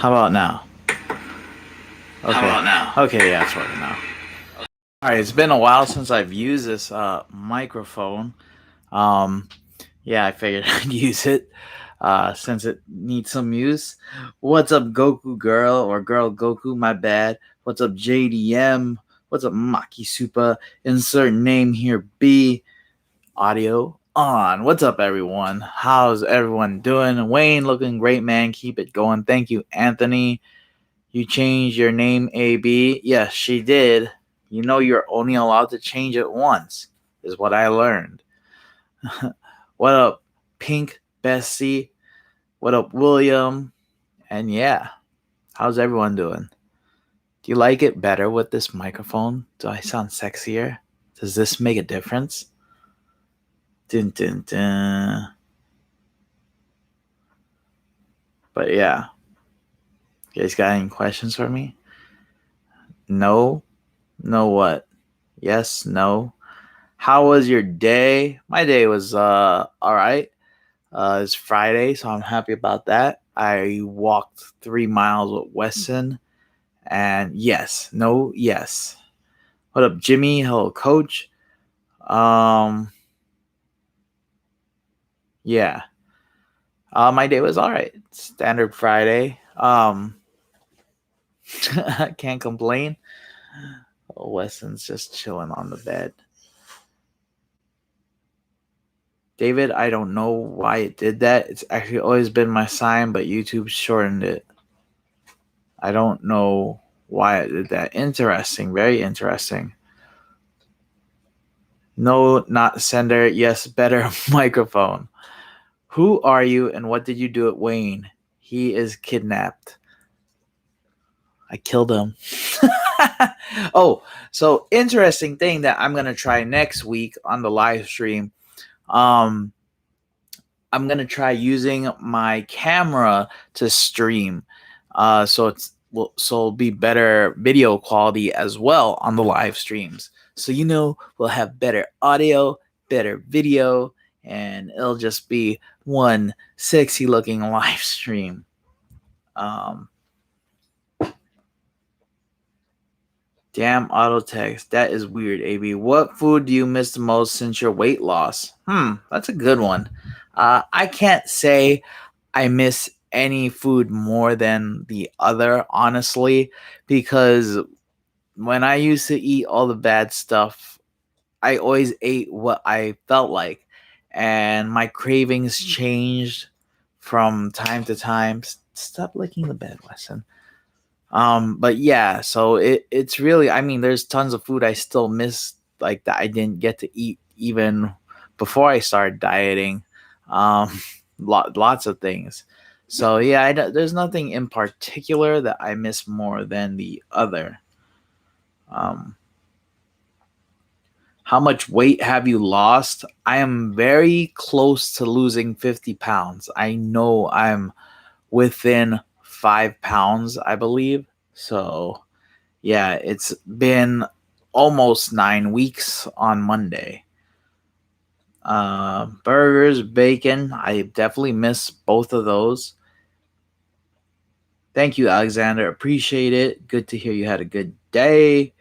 How about now? How Okay. about now? Okay, yeah, it's working now. Alright, it's been a while since I've used this microphone. Um yeah, I figured I'd use it since it needs some use. What's up, Goku girl or girl Goku, my bad. What's up, JDM? What's up, Maki Super? Insert name here, B. Audio on. What's up, everyone? How's everyone doing? Wayne, looking great, man. Keep it going. Thank you, Anthony. You changed your name, AB? Yes, she did. You know you're only allowed to change it once, is what I learned. What up, Pink Bessie? What up, William? And yeah, how's everyone doing? Do you like it better with this microphone? Do I sound sexier? Does this make a difference? Dun, dun, dun. But yeah, you guys got any questions for me? No? No what? Yes, no? How was your day? My day was all right. It's Friday, so I'm happy about that. I walked 3 miles with Weston, and yes, no, yes. What up, Jimmy? Hello, Coach. Um, yeah. My day was all right. Standard Friday. Can't complain. Oh, Weston's just chilling on the bed. David, I don't know why it did that. It's actually always been my sign, but YouTube shortened it. I don't know why it did that. Interesting. Very interesting. No, not sender. Yes, better microphone. Who are you and what did you do at Wayne? He is kidnapped. I killed him. Oh, so interesting thing that I'm going to try next week on the live stream. Um, I'm gonna try using my camera to stream, so it'll be better video quality as well on the live streams. So we'll have better audio, better video, and it'll just be one sexy looking live stream. Um, Damn auto text, that is weird. AB, what food do you miss the most since your weight loss? That's a good one. I can't say I miss any food more than the other, honestly, because when I used to eat all the bad stuff, I always ate what I felt like, and my cravings changed from time to time. Stop licking the bed, Wesson. But yeah, so it's really, I mean, there's tons of food I still miss, like that I didn't get to eat even before I started dieting. Um, lots of things. So yeah, there's nothing in particular that I miss more than the other. Um, how much weight have you lost? I am very close to losing 50 pounds. I know I'm within 5 pounds, I believe. So yeah, it's been almost 9 weeks on Monday. Burgers, bacon. I definitely miss both of those. Thank you, Alexander. Appreciate it. Good to hear you had a good day.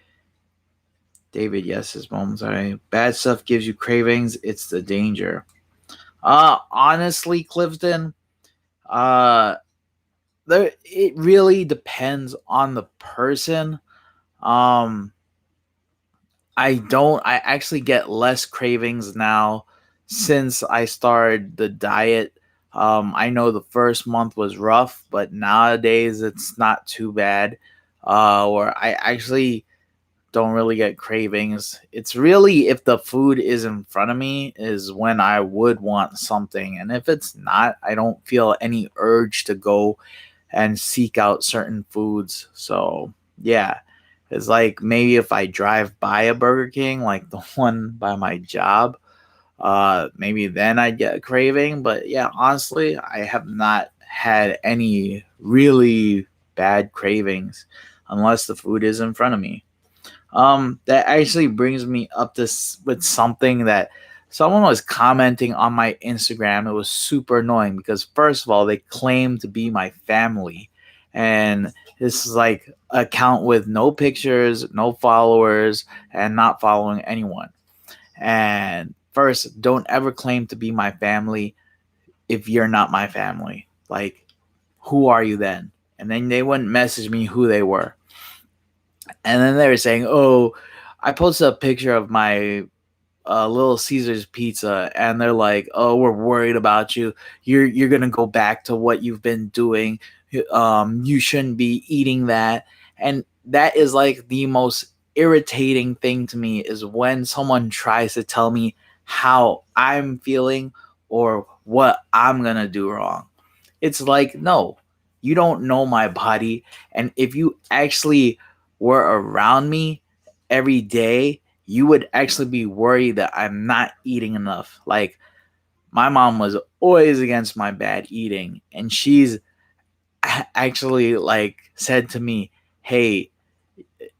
David, yes, his mom's alright. Bad stuff gives you cravings. It's the danger. Honestly, Clifton, uh, it really depends on the person. Um, I actually get less cravings now since I started the diet. I know the first month was rough, but nowadays it's not too bad. Or I actually don't really get cravings. It's really if the food is in front of me is when I would want something. And if it's not, I don't feel any urge to go and seek out certain foods. So, yeah. It's like maybe if I drive by a Burger King, like the one by my job, maybe then I'd get a craving. But yeah, honestly, I have not had any really bad cravings unless the food is in front of me. That actually brings me up this with something that someone was commenting on my Instagram. It was super annoying because first of all, they claimed to be my family, And this is like an account with no pictures, no followers, and not following anyone. And first, don't ever claim to be my family if you're not my family. Like, who are you then? And then they wouldn't message me who they were. And then they were saying, oh, I posted a picture of my Little Caesars pizza, and they're like, "Oh, we're worried about you. You're gonna go back to what you've been doing. You shouldn't be eating that." And that is like the most irritating thing to me is when someone tries to tell me how I'm feeling or what I'm gonna do wrong. It's like, no, you don't know my body. And if you actually were around me every day, you would actually be worried that I'm not eating enough. Like, my mom was always against my bad eating. And she's actually like said to me, hey,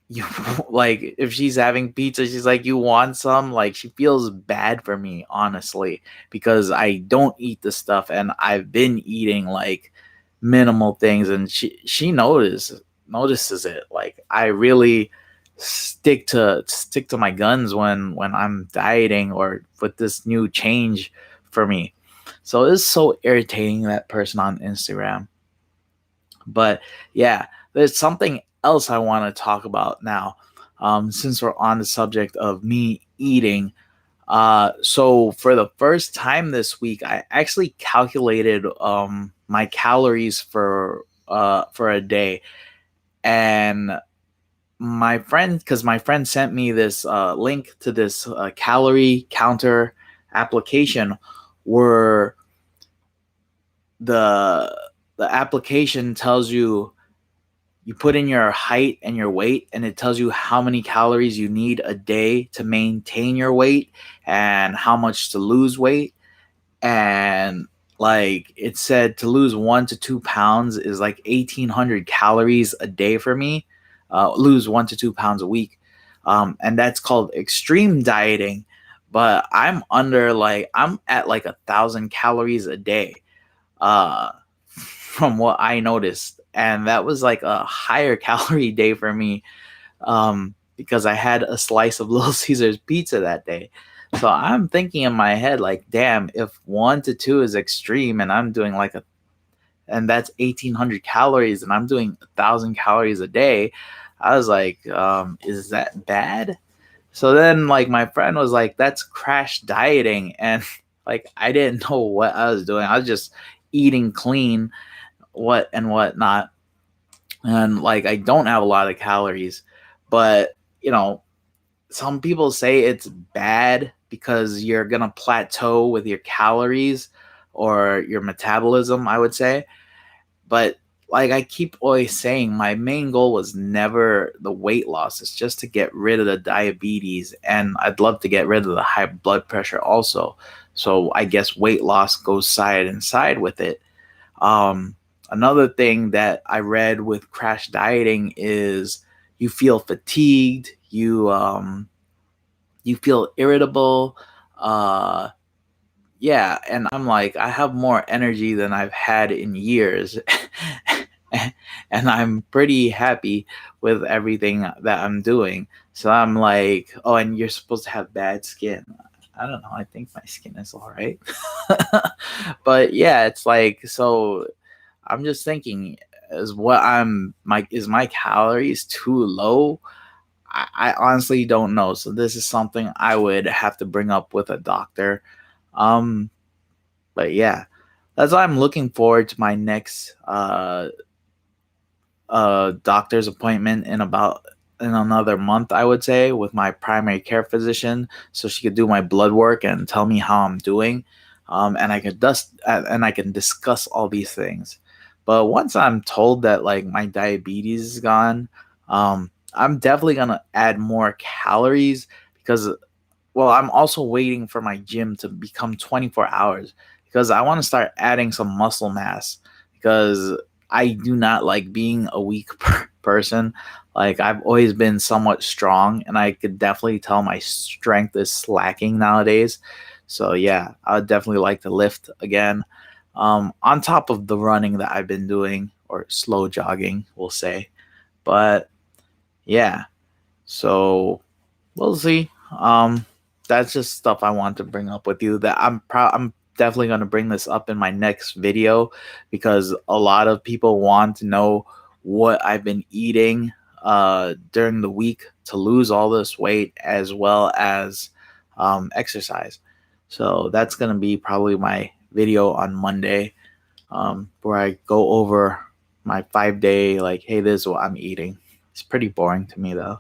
you like if she's having pizza, she's like, you want some? Like, she feels bad for me, honestly, because I don't eat the stuff and I've been eating like minimal things, and she notices it. Like, I really stick to my guns when I'm dieting or with this new change for me. So it's so irritating, that person on Instagram. But yeah, there's something else I want to talk about now, since we're on the subject of me eating. So for the first time this week, I actually calculated my calories for a day, and my friend sent me this link to this calorie counter application where the the application tells you put in your height and your weight, and it tells you how many calories you need a day to maintain your weight and how much to lose weight. And like, it said to lose 1 to 2 pounds is like 1,800 calories a day for me. Lose 1 to 2 pounds a week, and that's called extreme dieting. But I'm at like 1,000 calories a day, from what I noticed. And that was like a higher calorie day for me, because I had a slice of Little Caesars pizza that day. So I'm thinking in my head, like, damn, if 1 to 2 is extreme and I'm doing and that's 1,800 calories and I'm doing 1,000 calories a day, I was like, is that bad? So then, like, my friend was like, that's crash dieting. And like, I didn't know what I was doing. I was just eating clean, what and what not. And like, I don't have a lot of calories, but you know, some people say it's bad because you're gonna plateau with your calories or your metabolism, I would say. But like I keep always saying, my main goal was never the weight loss. It's just to get rid of the diabetes, and I'd love to get rid of the high blood pressure also. So I guess weight loss goes side and side with it. Um, Another thing that I read with crash dieting is you feel fatigued, you feel irritable. Uh, yeah, and I'm like, I have more energy than I've had in years. And I'm pretty happy with everything that I'm doing. So I'm like, oh, and you're supposed to have bad skin. I don't know. I think my skin is all right. But yeah, it's like, so I'm just thinking, is my calories too low? I honestly don't know. So this is something I would have to bring up with a doctor. Um, but yeah, that's why I'm looking forward to my next doctor's appointment in another month, I would say, with my primary care physician, so she could do my blood work and tell me how I'm doing, and I can discuss all these things. But once I'm told that like my diabetes is gone, I'm definitely gonna add more calories because, well, I'm also waiting for my gym to become 24 hours because I want to start adding some muscle mass because I do not like being a weak person. Like, I've always been somewhat strong, and I could definitely tell my strength is slacking nowadays. So yeah, I would definitely like to lift again. On top of the running that I've been doing, or slow jogging, we'll say. But yeah, so we'll see. That's just stuff I want to bring up with you. That I'm definitely going to bring this up in my next video because a lot of people want to know what I've been eating during the week to lose all this weight as well as exercise. So that's going to be probably my video on Monday, where I go over my 5 day, like, hey, this is what I'm eating. It's pretty boring to me though.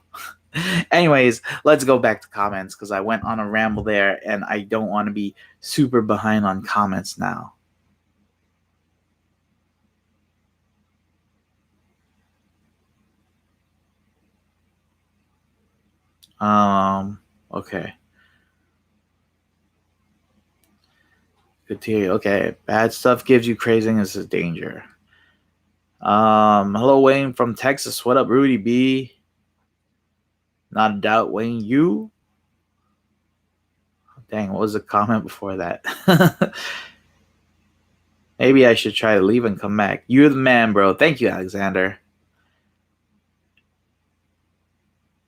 Anyways, let's go back to comments because I went on a ramble there and I don't want to be super behind on comments now. Okay. Good to hear. Okay. Bad stuff gives you craziness is danger. Hello, Wayne from Texas. What up, Rudy B? Not a doubt, Wayne. You? Dang, what was the comment before that? Maybe I should try to leave and come back. You're the man, bro. Thank you, Alexander.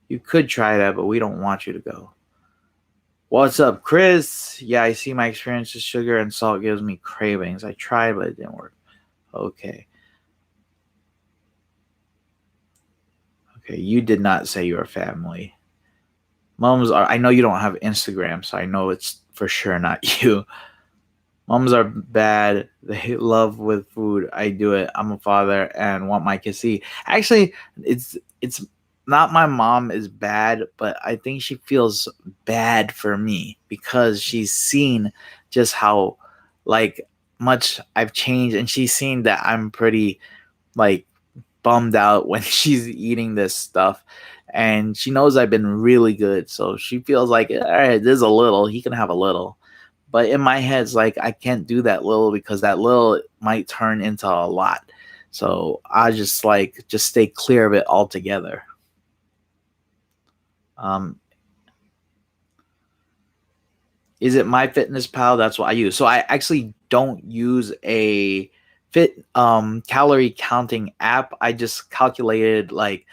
You could try that, but we don't want you to go. What's up, Chris? Yeah, I see my experience with sugar and salt gives me cravings. I tried, but it didn't work. Okay. Okay, you did not say you're family. Mums are, I know you don't have Instagram, so I know it's for sure not you. Mums are bad. They love with food. I do it. I'm a father and want my kids to see. Actually, it's not my mom is bad, but I think she feels bad for me because she's seen just how like much I've changed, and she's seen that I'm pretty like bummed out when she's eating this stuff. And she knows I've been really good, so she feels like, all right, there's a little. He can have a little, but in my head, it's like I can't do that little because that little might turn into a lot. So I just stay clear of it altogether. Um, is it My Fitness Pal? That's what I use. So I actually don't use a fit calorie counting app. I just calculated like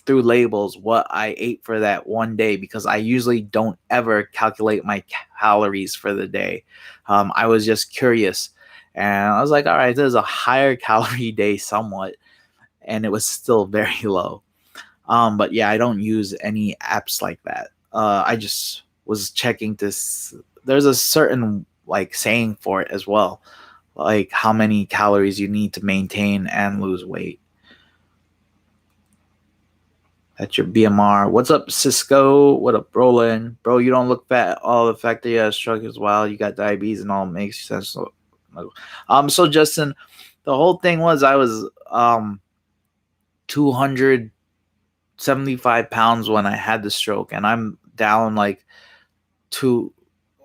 through labels what I ate for that one day because I usually don't ever calculate my calories for the day. I was just curious, and I was like, all right, there's a higher calorie day somewhat, and it was still very low. But yeah, I don't use any apps like that. I just was checking this. There's a certain like saying for it as well, like how many calories you need to maintain and lose weight. That's your BMR. What's up, Cisco? What up, Roland? Bro, you don't look fat. All the fact that you have stroke as well, you got diabetes and all makes sense. So Justin, the whole thing was I was 275 pounds when I had the stroke, and I'm down like to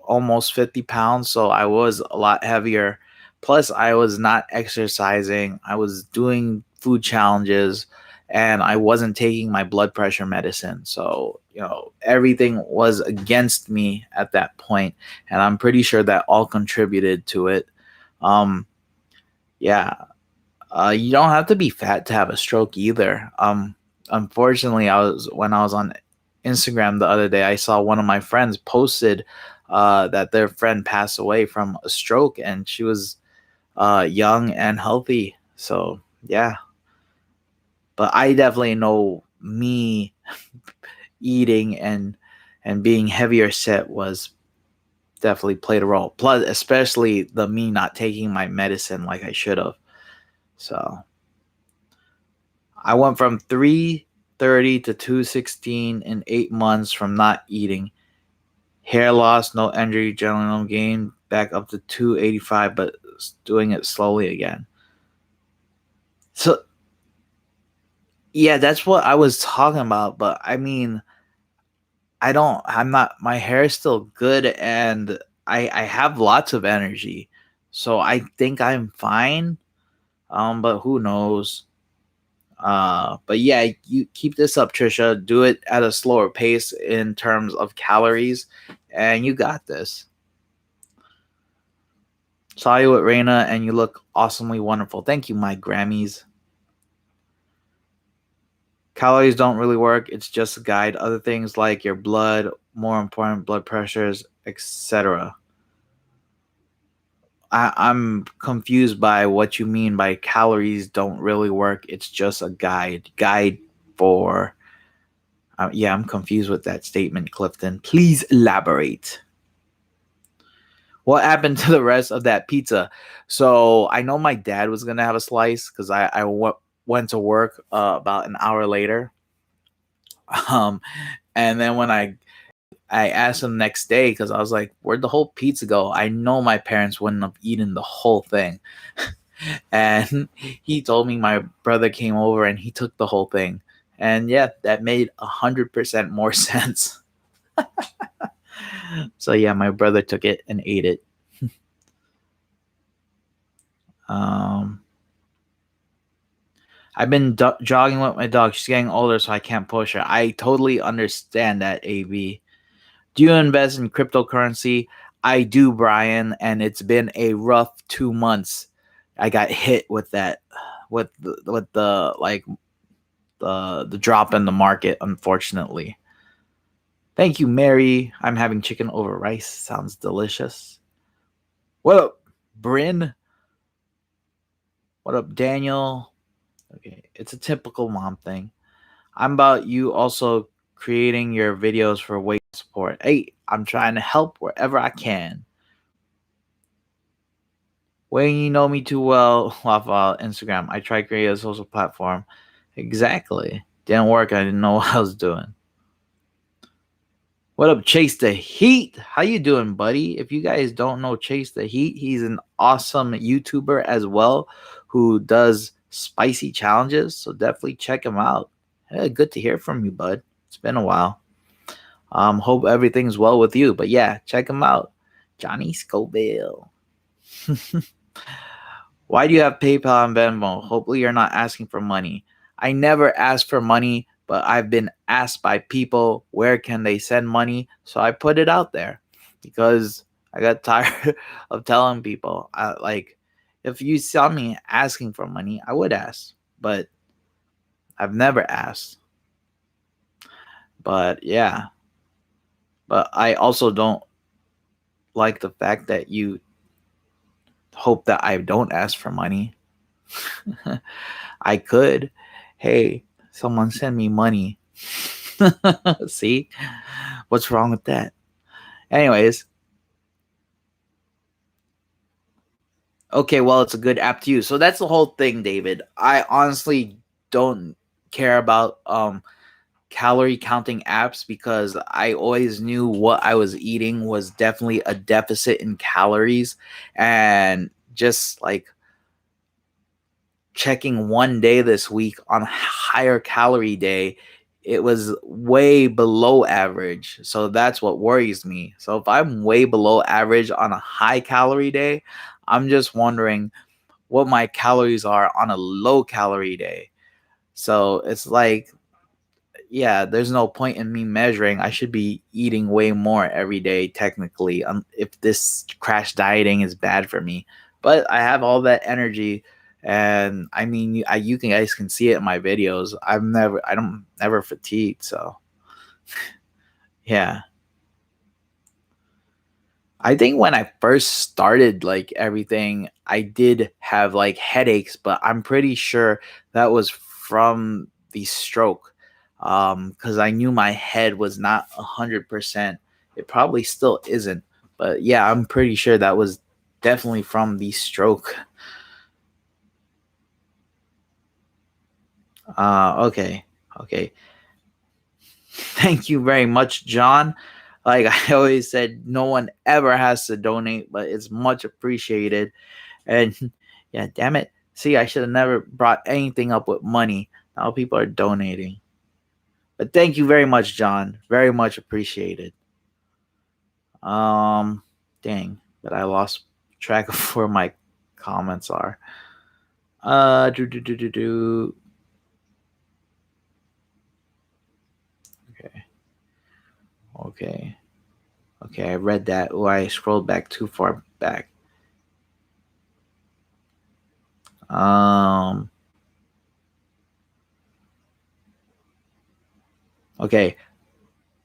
almost 50 pounds. So I was a lot heavier. Plus, I was not exercising. I was doing food challenges and I wasn't taking my blood pressure medicine. So, everything was against me at that point, and I'm pretty sure that all contributed to it. Um, yeah, you don't have to be fat to have a stroke either. Unfortunately, when I was on Instagram the other day, I saw one of my friends posted that their friend passed away from a stroke, and she was young and healthy. So yeah, but I definitely know me eating and being heavier set was definitely played a role. Plus, especially the me not taking my medicine like I should have. So I went from 330 to 216 in 8 months from not eating. Hair loss, no injury, general gain, back up to 285, but doing it slowly again. So, yeah, that's what I was talking about. But I mean, I'm not, my hair is still good and I have lots of energy. So I think I'm fine. But who knows? But yeah, you keep this up, Trisha. Do it at a slower pace in terms of calories, and you got this. Saw you at Reina, and you look awesomely wonderful. Thank you, my Grammys. Calories don't really work. It's just a guide. Other things like your blood, more important, blood pressures, etc. I'm confused by what you mean by calories don't really work. It's just a guide. Guide for. Yeah, I'm confused with that statement, Clifton. Please elaborate. What happened to the rest of that pizza? So I know my dad was gonna have a slice because went to work about an hour later. Um, and then when I asked him next day because I was like, "Where'd the whole pizza go?" I know my parents wouldn't have eaten the whole thing, and he told me my brother came over and he took the whole thing, and yeah, that made 100% more sense. So yeah, my brother took it and ate it. Um, I've been jogging with my dog. She's getting older, so I can't push her. I totally understand that, AB. Do you invest in cryptocurrency? I do, Brian, and it's been a rough 2 months. I got hit with that, with the like the drop in the market. Unfortunately, thank you, Mary. I'm having chicken over rice. Sounds delicious. What up, Bryn? What up, Daniel? Okay, it's a typical mom thing. I'm about you also creating your videos for weight support. Hey, I'm trying to help wherever I can. When you know me too well off Instagram, I tried creating a social platform. Exactly. Didn't work. I didn't know what I was doing. What up, Chase the Heat? How you doing, buddy? If you guys don't know Chase the Heat, he's an awesome YouTuber as well who does spicy challenges. So definitely check him out. Hey, good to hear from you, bud. It's been a while. Hope everything's well with you. But yeah, check him out. Johnny Scoville. Why do you have PayPal and Venmo? Hopefully you're not asking for money. I never ask for money, but I've been asked by people where can they send money, so I put it out there because I got tired of telling people. If you saw me asking for money, I would ask, but I've never asked. But yeah, but I also don't like the fact that you hope that I don't ask for money. I could. Hey, someone send me money. See? What's wrong with that? Anyways, okay, well, it's a good app to use. So that's the whole thing, David. I honestly don't care about calorie counting apps because I always knew what I was eating was definitely a deficit in calories, and just like checking one day this week on a higher calorie day, it was way below average. So that's what worries me. So if I'm way below average on a high calorie day, I'm just wondering what my calories are on a low calorie day. So it's like, yeah, there's no point in me measuring. I should be eating way more every day, technically, if this crash dieting is bad for me. But I have all that energy, and I mean, you guys can see it in my videos. I don't never fatigued. So yeah, I think when I first started like everything, I did have like headaches, but I'm pretty sure that was from the stroke. Because I knew my head was not 100%. It probably still isn't, but yeah, I'm pretty sure that was definitely from the stroke. Okay, okay. Thank you very much, John. Like I always said, no one ever has to donate, but it's much appreciated. And yeah, damn it. See, I should have never brought anything up with money. Now people are donating. But thank you very much, John. Very much appreciated. Um, dang, but I lost track of where my comments are. Do do do do do. Okay, okay, okay. I read that. Oh, I scrolled back too far back. Um, Okay.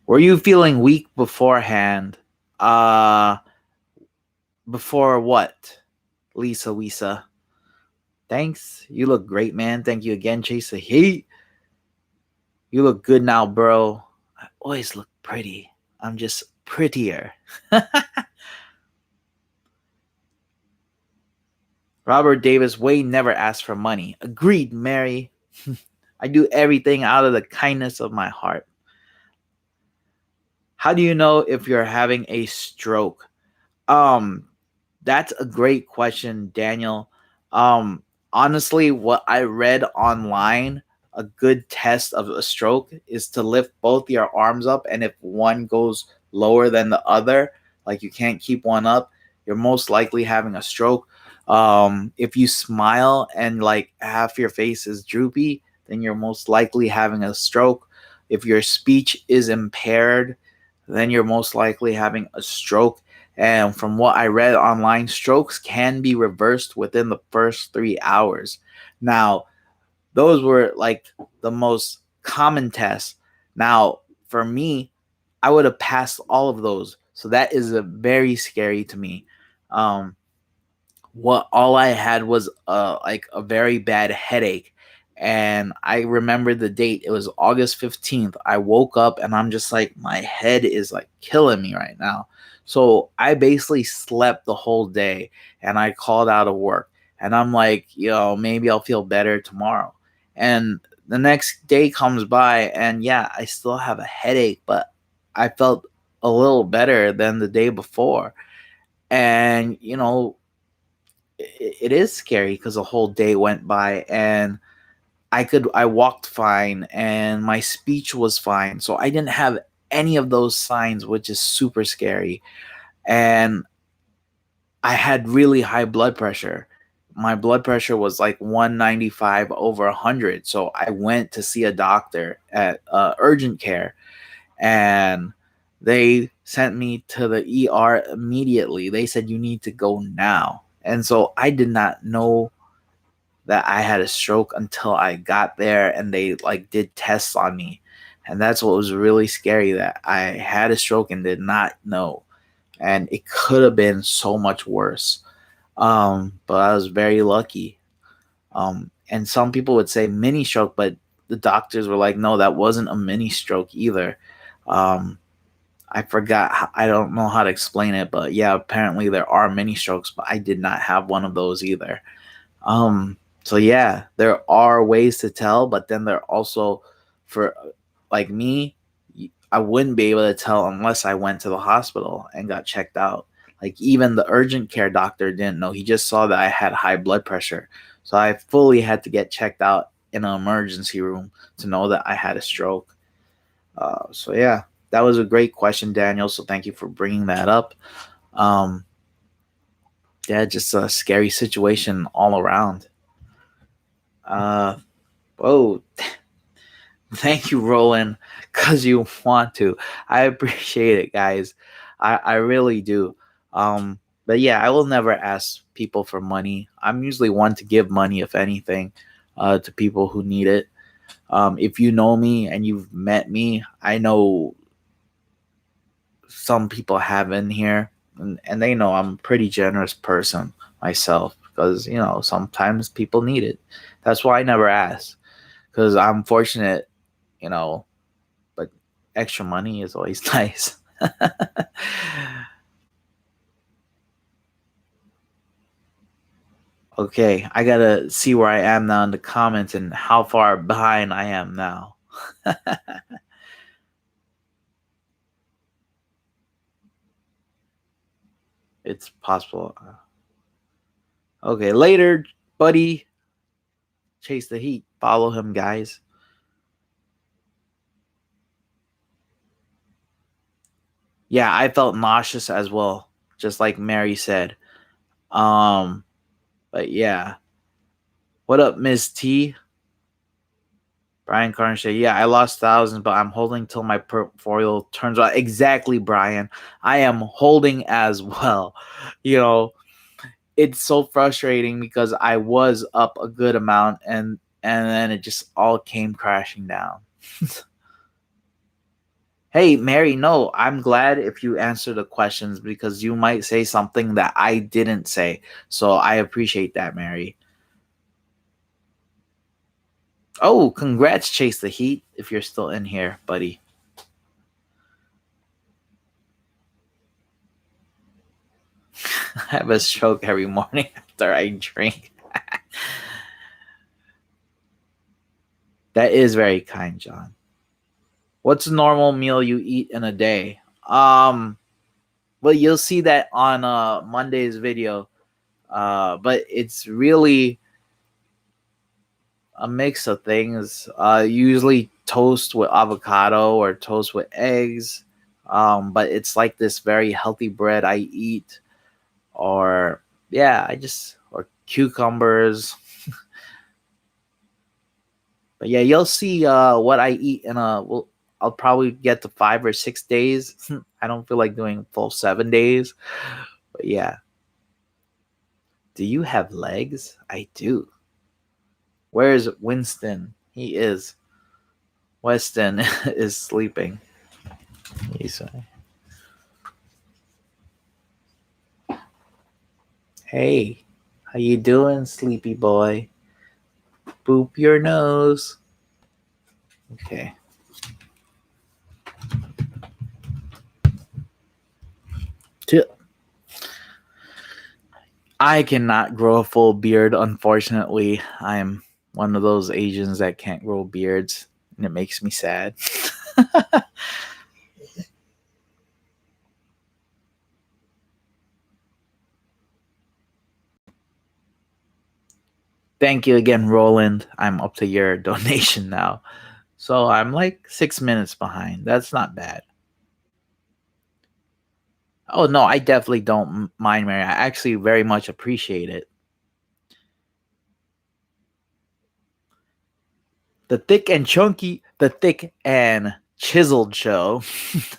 Were you feeling weak beforehand? Uh, before what? Lisa, Lisa. Thanks. You look great, man. Thank you again, Chase the Heat. You look good now, bro. I always look pretty. I'm just prettier. Robert Davis, Wade never asked for money. Agreed, Mary. I do everything out of the kindness of my heart. How do you know if you're having a stroke? Um, That's a great question, Daniel. Um, Honestly, what I read online, a good test of a stroke is to lift both your arms up, and if one goes lower than the other, like you can't keep one up, you're most likely having a stroke. If you smile and like half your face is droopy, then you're most likely having a stroke. If your speech is impaired, then you're most likely having a stroke. And from what I read online, strokes can be reversed within the first 3 hours. Now, those were like the most common tests. Now, for me, I would have passed all of those. So that is a very scary to me. Um, what all I had was like a very bad headache. And I remember the date. It was August 15th. I woke up and I'm just like, my head is like killing me right now. So I basically slept the whole day and I called out of work. And I'm like, maybe I'll feel better tomorrow. And the next day comes by and yeah, I still have a headache, but I felt a little better than the day before. And, it is scary because the whole day went by and I walked fine and my speech was fine. So I didn't have any of those signs, which is super scary. And I had really high blood pressure. My blood pressure was like 195 over 100. So I went to see a doctor at urgent care and they sent me to the ER immediately. They said, you need to go now. And so I did not know that I had a stroke until I got there and they like did tests on me. And that's what was really scary, that I had a stroke and did not know. And it could have been so much worse. But I was very lucky. And some people would say mini stroke, but the doctors were like, no, that wasn't a mini stroke either. Um, I forgot, I don't know how to explain it, but yeah, apparently there are mini strokes, but I did not have one of those either. So yeah, there are ways to tell, but then there are also, for like me, I wouldn't be able to tell unless I went to the hospital and got checked out. Like even the urgent care doctor didn't know. He just saw that I had high blood pressure. So I fully had to get checked out in an emergency room to know that I had a stroke. So yeah, that was a great question, Daniel. So thank you for bringing that up. Um, yeah, just a scary situation all around. Uh, Whoa, thank you, Roland, because you want to. I appreciate it, guys. I really do. But yeah, I will never ask people for money. I'm usually one to give money, if anything, to people who need it. If you know me and you've met me, I know some people have in here, and they know I'm a pretty generous person myself because, sometimes people need it. That's why I never ask because I'm fortunate, you know, but extra money is always nice. Okay, I gotta see where I am now in the comments and how far behind I am now. It's possible. Okay, later, buddy. Chase the heat. Follow him, guys. Yeah, I felt nauseous as well, just like Mary said. Um, but yeah. What up, Miss T? Brian Carnshea, yeah, I lost thousands, but I'm holding till my portfolio turns out. Exactly, Brian. I am holding as well. You know, it's so frustrating because I was up a good amount and then it just all came crashing down. Hey, Mary, no, I'm glad if you answer the questions because you might say something that I didn't say. So I appreciate that, Mary. Oh, congrats, Chase the Heat, if you're still in here, buddy. I have a stroke every morning after I drink. That is very kind, John. What's a normal meal you eat in a day? Well, you'll see that on Monday's video. But it's really a mix of things. Usually toast with avocado or toast with eggs. But it's like this very healthy bread I eat, or yeah, I just or cucumbers. But yeah, you'll see what I eat in a. Well, I'll probably get to 5 or 6 days. I don't feel like doing full 7 days. But yeah, do you have legs? I do. Where's Winston? He is. Weston is sleeping. He's hey, how you doing, sleepy boy? Boop your nose. Okay. I cannot grow a full beard, unfortunately. I'm one of those Asians that can't grow beards, and it makes me sad. Thank you again, Roland. I'm up to your donation now. So I'm like 6 minutes behind. That's not bad. Oh, no, I definitely don't mind, Mary. I actually very much appreciate it. The thick and chiseled show.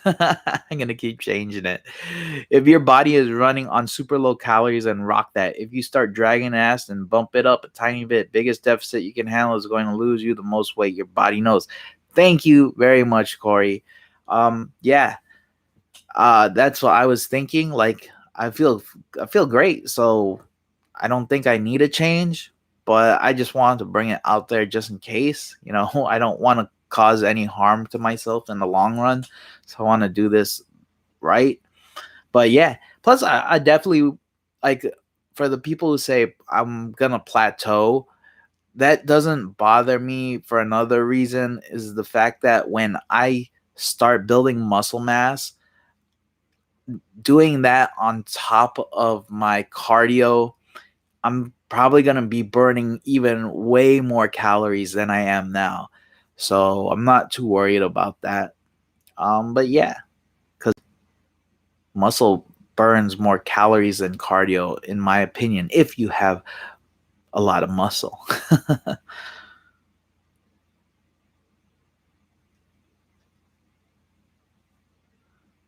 I'm gonna keep changing it. If your body is running on super low calories, and rock that. If you start dragging ass and bump it up a tiny bit, biggest deficit you can handle is going to lose you the most weight your body knows. Thank you very much, Corey. Yeah, that's what I was thinking. Like I feel great, so I don't think I need a change, but I just wanted to bring it out there just in case. I don't want to cause any harm to myself in the long run, so I want to do this right. But yeah, plus I definitely like for the people who say I'm gonna plateau. That doesn't bother me for another reason is the fact that when I start building muscle mass, doing that on top of my cardio, I'm probably going to be burning even way more calories than I am now. So I'm not too worried about that. But yeah, because muscle burns more calories than cardio, in my opinion, if you have a lot of muscle.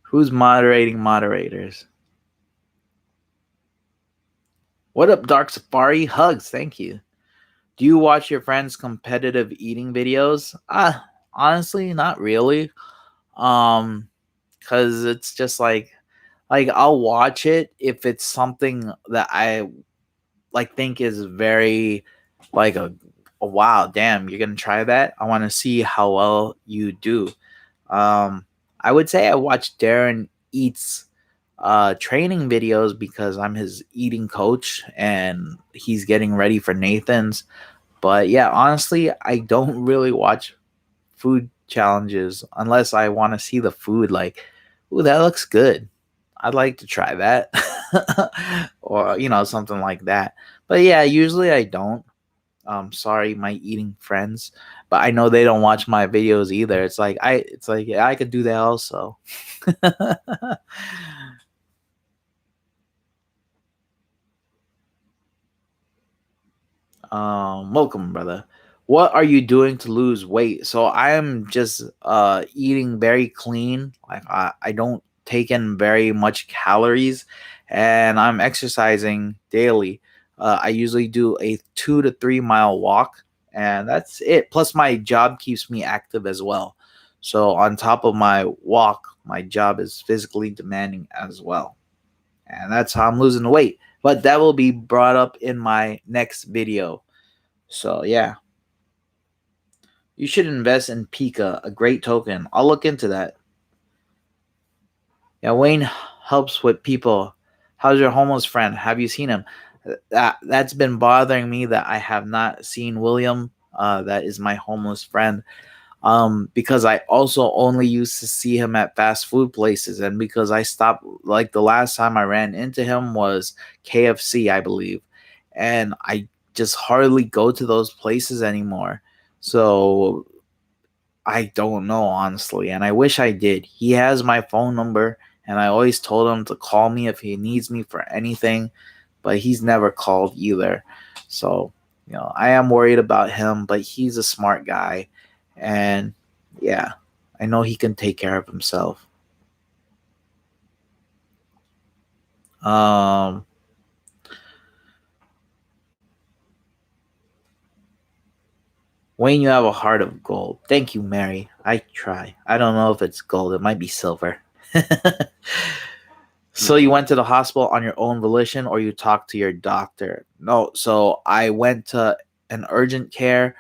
Who's moderating moderators? What up, Dark Safari? Hugs, thank you. Do you watch your friends' competitive eating videos? Honestly, not really. Um, because it's just like I'll watch it if it's something that I like think is very like a wow, damn, you're gonna try that. I want to see how well you do. Um, I would say I watch Darren eats training videos because I'm his eating coach and he's getting ready for Nathan's. But yeah, honestly, I don't really watch food challenges unless I want to see the food like, ooh, that looks good. I'd like to try that. Or, something like that. But yeah, usually I don't. Sorry, my eating friends. But I know they don't watch my videos either. It's like yeah, I could do that also. Welcome, brother. What are you doing to lose weight? So I am just eating very clean. Like I don't take in very much calories, and I'm exercising daily. I usually do a 2 to 3 mile walk, and that's it. Plus, my job keeps me active as well. So on top of my walk, my job is physically demanding as well. And that's how I'm losing the weight. But that will be brought up in my next video. So yeah, you should invest in Pika, a great token. I'll look into that. Yeah, Wayne helps with people. How's your homeless friend? Have you seen him? That's been bothering me that I have not seen William. That is my homeless friend. Because I also only used to see him at fast food places, and because I stopped, like the last time I ran into him was KFC, I believe, and I just hardly go to those places anymore. So I don't know, honestly, and I wish I did. He has my phone number, and I always told him to call me if he needs me for anything, but he's never called either. So, I am worried about him, but he's a smart guy, and yeah, I know he can take care of himself. Um, Wayne, you have a heart of gold. Thank you, Mary. I try. I don't know if it's gold. It might be silver. So you went to the hospital on your own volition, or you talked to your doctor? No, so I went to an urgent care.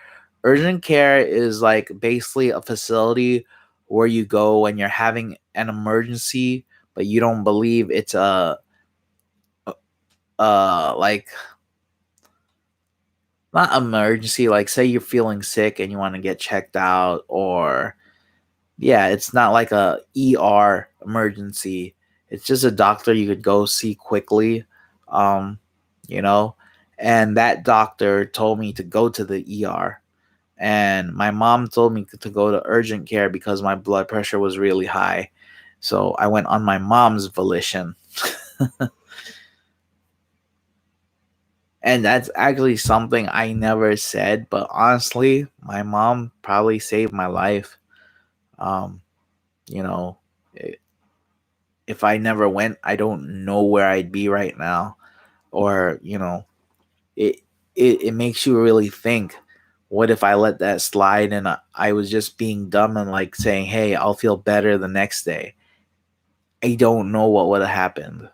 Urgent care is like basically a facility where you go when you're having an emergency, but you don't believe it's like not emergency. Like say you're feeling sick and you want to get checked out, or yeah, it's not like a ER emergency. It's just a doctor you could go see quickly, um, you know. And that doctor told me to go to the ER, and my mom told me to go to urgent care because my blood pressure was really high. So I went on my mom's volition, and that's actually something I never said. But honestly, my mom probably saved my life. Um, you know, if I never went, I don't know where I'd be right now. Or, it it makes you really think, what if I let that slide and I was just being dumb and like saying, hey, I'll feel better the next day. I don't know what would have happened.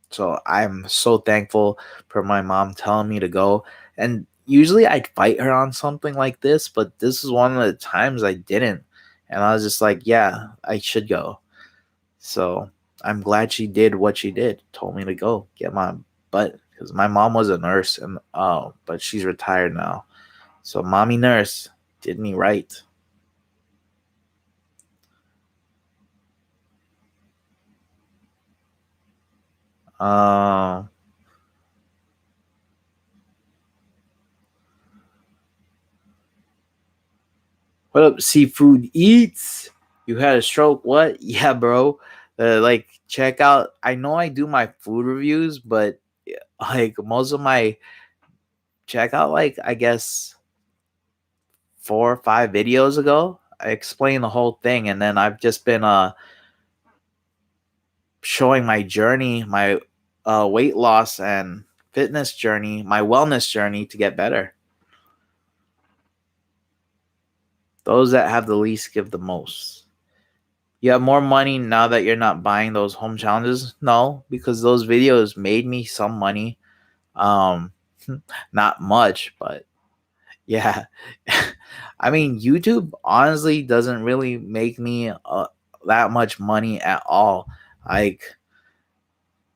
So I'm so thankful for my mom telling me to go. And usually I'd fight her on something like this, but this is one of the times I didn't. And I was just like, yeah, I should go. So I'm glad she did what she did. Told me to go get my butt, because my mom was a nurse, and but she's retired now. So mommy nurse did me right. Uh, what up, seafood eats? You had a stroke? What? Yeah, bro. Like check out. I know I do my food reviews, but like most of my check out, like I guess 4 or 5 videos ago, I explained the whole thing, and then I've just been showing my journey, my weight loss and fitness journey, my wellness journey to get better. Those that have the least give the most. You have more money now that you're not buying those home challenges? No, because those videos made me some money. Um, not much, but yeah. I mean, YouTube honestly doesn't really make me that much money at all. Like,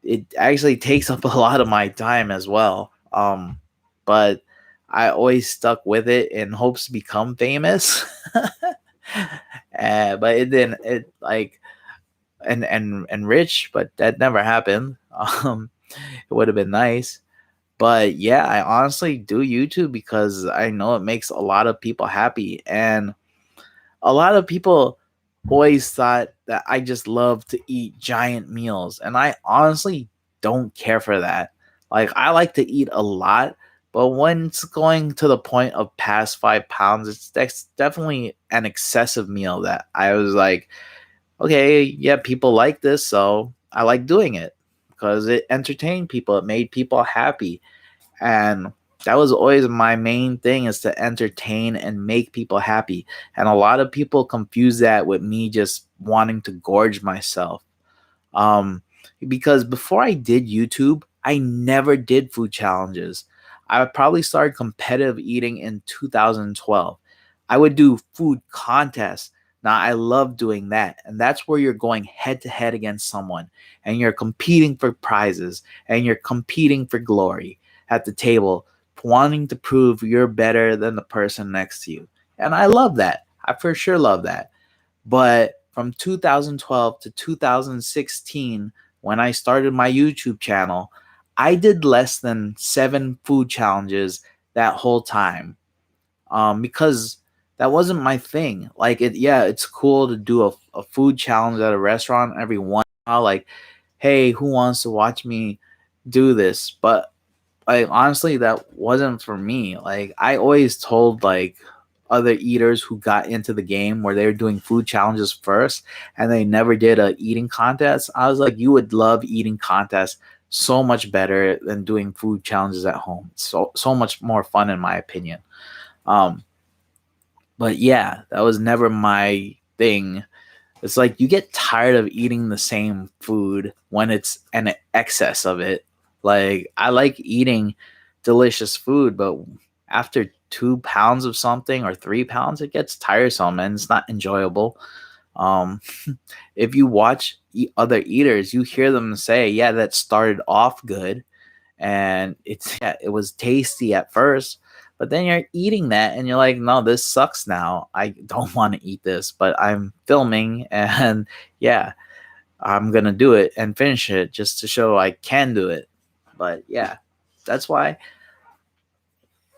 it actually takes up a lot of my time as well. But I always stuck with it in hopes to become famous. But it didn't. It like and rich, but that never happened. It would have been nice. But yeah, I honestly do YouTube because I know it makes a lot of people happy, and a lot of people always thought that I just love to eat giant meals, and I honestly don't care for that. Like I like to eat a lot, but when it's going to the point of past 5 pounds, that's definitely an excessive meal that I was like, okay, yeah, people like this, so I like doing it because it entertained people, it made people happy, and That was always my main thing, is to entertain and make people happy. And a lot of people confuse that with me just wanting to gorge myself. Um, because before I did YouTube, I never did food challenges. I probably started competitive eating in 2012. I would do food contests. Now, I love doing that. And that's where you're going head to head against someone, and you're competing for prizes, and you're competing for glory at the table, wanting to prove you're better than the person next to you. And I love that. I for sure love that. But from 2012 to 2016, when I started my YouTube channel, I did less than 7 food challenges that whole time. Because that wasn't my thing. Like it, yeah, it's cool to do a food challenge at a restaurant every once in a while. Like, hey, who wants to watch me do this? But like honestly, that wasn't for me. Like I always told like other eaters who got into the game where they were doing food challenges first and they never did a eating contest. I was like, you would love eating contests so much better than doing food challenges at home. So much more fun in my opinion. Um, but yeah, that was never my thing. It's like you get tired of eating the same food when it's an excess of it. Like I like eating delicious food, but after 2 pounds of something or 3 pounds, it gets tiresome and it's not enjoyable. Um, if you watch other eaters, you hear them say, "Yeah, that started off good, and it's yeah, it was tasty at first, but then you're eating that and you're like, no, this sucks now. I don't want to eat this, but I'm filming and yeah, I'm gonna do it and finish it just to show I can do it." But yeah, that's why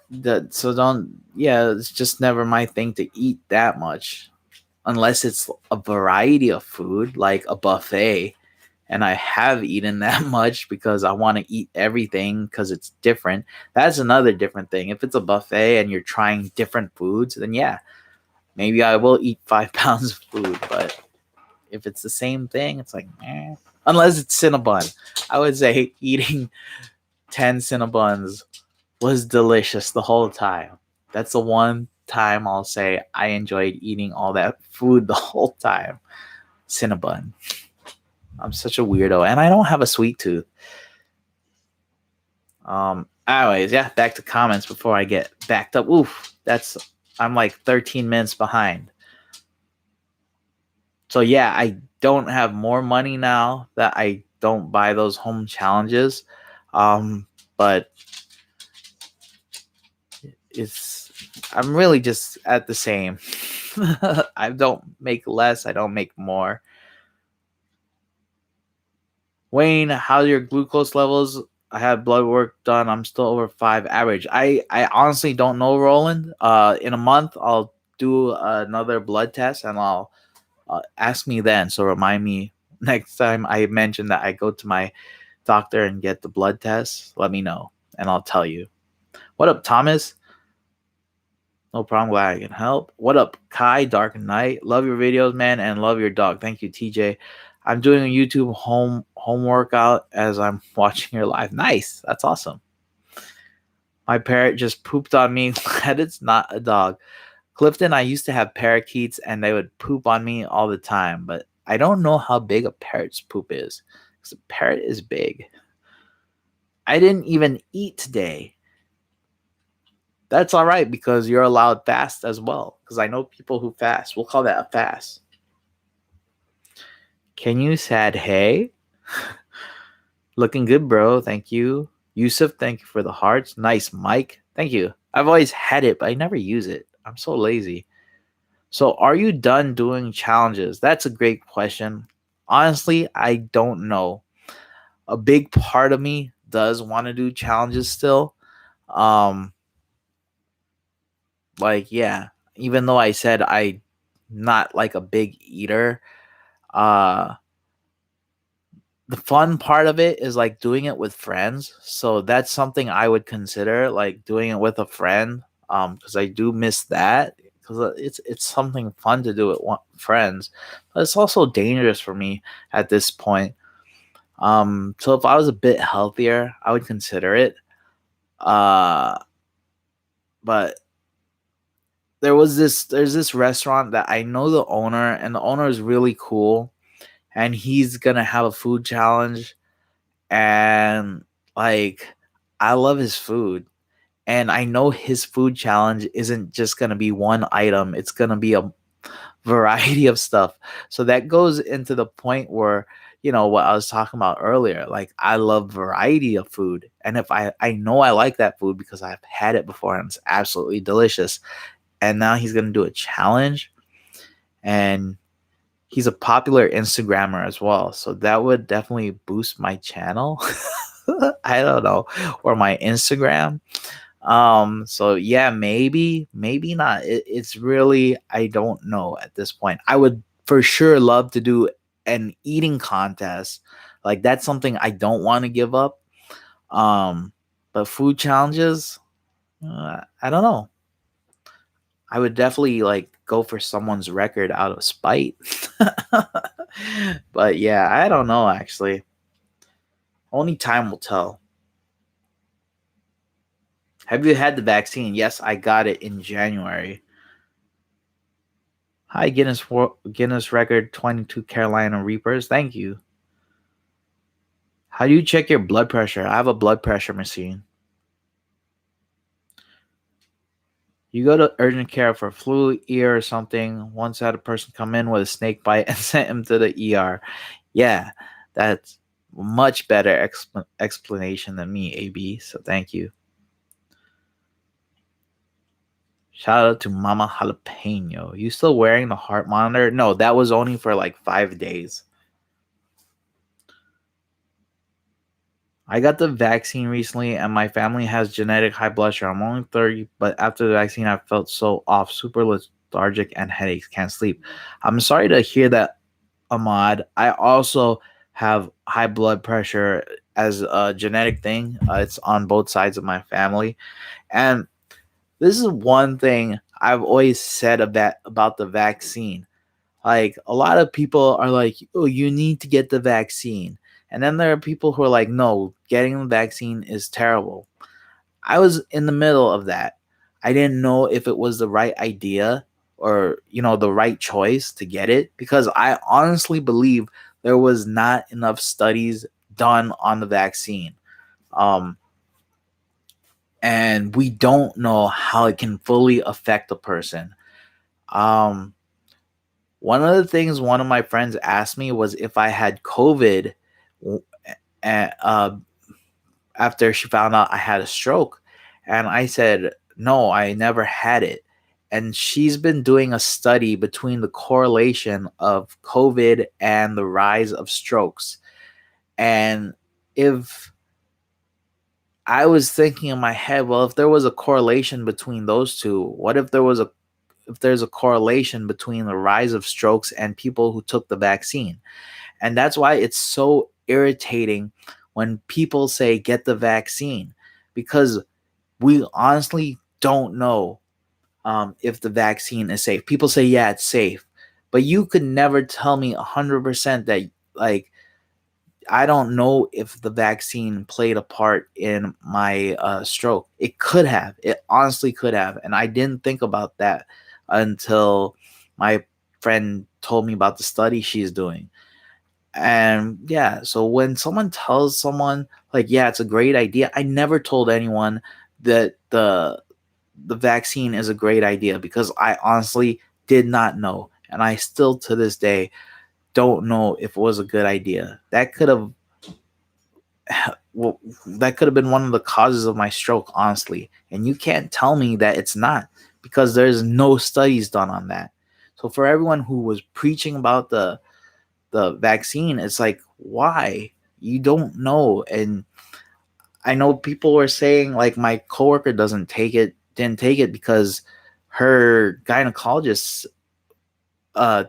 that so don't yeah, it's just never my thing to eat that much unless it's a variety of food like a buffet, and I have eaten that much because I want to eat everything because it's different. That's another different thing. If it's a buffet and you're trying different foods, then yeah, maybe I will eat 5 pounds of food. But if it's the same thing, it's like, unless it's Cinnabon. I would say eating 10 Cinnabons was delicious the whole time. That's the one time I'll say I enjoyed eating all that food the whole time. Cinnabon. I'm such a weirdo, and I don't have a sweet tooth. Anyways, yeah, back to comments before I get backed up. Oof, I'm like 13 minutes behind. So yeah, I don't have more money now that I don't buy those home challenges. But it's I'm really just at the same. I don't make less, I don't make more. Wayne, how's your glucose levels? I had blood work done. I'm still over 5 average. I honestly don't know, Roland. In a month, I'll do another blood test and I'll ask me then. So remind me next time I mention that I go to my doctor and get the blood test. Let me know and I'll tell you. What up, Thomas? No problem. Glad I can help. What up, Kai? Dark Knight. Love your videos, man, and love your dog. Thank you, TJ. I'm doing a YouTube home workout as I'm watching your live. Nice. That's awesome. My parrot just pooped on me. That it's not a dog. Clifton, I used to have parakeets and they would poop on me all the time, but I don't know how big a parrot's poop is. Because a parrot is big. I didn't even eat today. That's all right because you're allowed fast as well. Because I know people who fast. We'll call that a fast. Can you sad hey? Looking good, bro. Thank you. Yusuf, thank you for the hearts. Nice, Mike. Thank you. I've always had it, but I never use it. I'm so lazy. So, are you done doing challenges? That's a great question. Honestly, I don't know. A big part of me does want to do challenges still. Um, like yeah, even though I said I not like a big eater, uh the fun part of it is like doing it with friends. So that's something I would consider, like doing it with a friend, because I do miss that, because it's something fun to do with friends, but it's also dangerous for me at this point. So if I was a bit healthier, I would consider it. but there's this restaurant that I know the owner, and the owner is really cool, and he's gonna have a food challenge, and like I love his food. And I know his food challenge isn't just gonna be one item, it's gonna be a variety of stuff. So that goes into the point where, what I was talking about earlier. Like I love variety of food. And if I know I like that food because I've had it before and it's absolutely delicious. And now he's gonna do a challenge, and he's a popular Instagrammer as well. So that would definitely boost my channel. I don't know. Or my Instagram. So yeah, maybe not. It's really, I don't know at this point. I would for sure love to do an eating contest. Like that's something I don't want to give up. But food challenges, I don't know. I would definitely like go for someone's record out of spite. But yeah, I don't know actually. Only time will tell. Have you had the vaccine? Yes, I got it in January. Hi, Guinness record 22 Carolina Reapers. Thank you. How do you check your blood pressure? I have a blood pressure machine. You go to urgent care for flu, ear, or something. Once had a person come in with a snake bite and sent him to the ER. Yeah, that's much better explanation than me, AB. So thank you. Shout out to Mama Jalapeno. You still wearing the heart monitor? No, that was only for like 5 days. I got the vaccine recently, and my family has genetic high blood sugar. I'm only 30, but after the vaccine, I felt so off, super lethargic, and headaches. Can't sleep. I'm sorry to hear that, Ahmad. I also have high blood pressure as a genetic thing. It's on both sides of my family. And this is one thing I've always said about the vaccine. Like a lot of people are like, "Oh, you need to get the vaccine." And then there are people who are like, "No, getting the vaccine is terrible." I was in the middle of that. I didn't know if it was the right idea or, the right choice to get it because I honestly believe there was not enough studies done on the vaccine. Um and we don't know how it can fully affect a person. Um One of the things one of my friends asked me was if I had COVID, uh, after she found out I had a stroke. And I said, no, I never had it. And she's been doing a study between the correlation of COVID and the rise of strokes. And if I was thinking in my head, well, if there was a correlation between those two, what if there's a correlation between the rise of strokes and people who took the vaccine? And that's why it's so irritating when people say get the vaccine, because we honestly don't know if the vaccine is safe. People say, yeah, it's safe. But you could never tell me 100% that, like, I don't know if the vaccine played a part in my stroke. It could have. It honestly could have. And I didn't think about that until my friend told me about the study she's doing. And yeah, so when someone tells someone like, yeah, it's a great idea, I never told anyone that the vaccine is a great idea because I honestly did not know, and I still to this day don't know if it was a good idea. Well, that could have been one of the causes of my stroke, honestly. And you can't tell me that it's not because there's no studies done on that. So for everyone who was preaching about the vaccine, it's like, why? You don't know. And I know people were saying like my coworker didn't take it because her gynecologist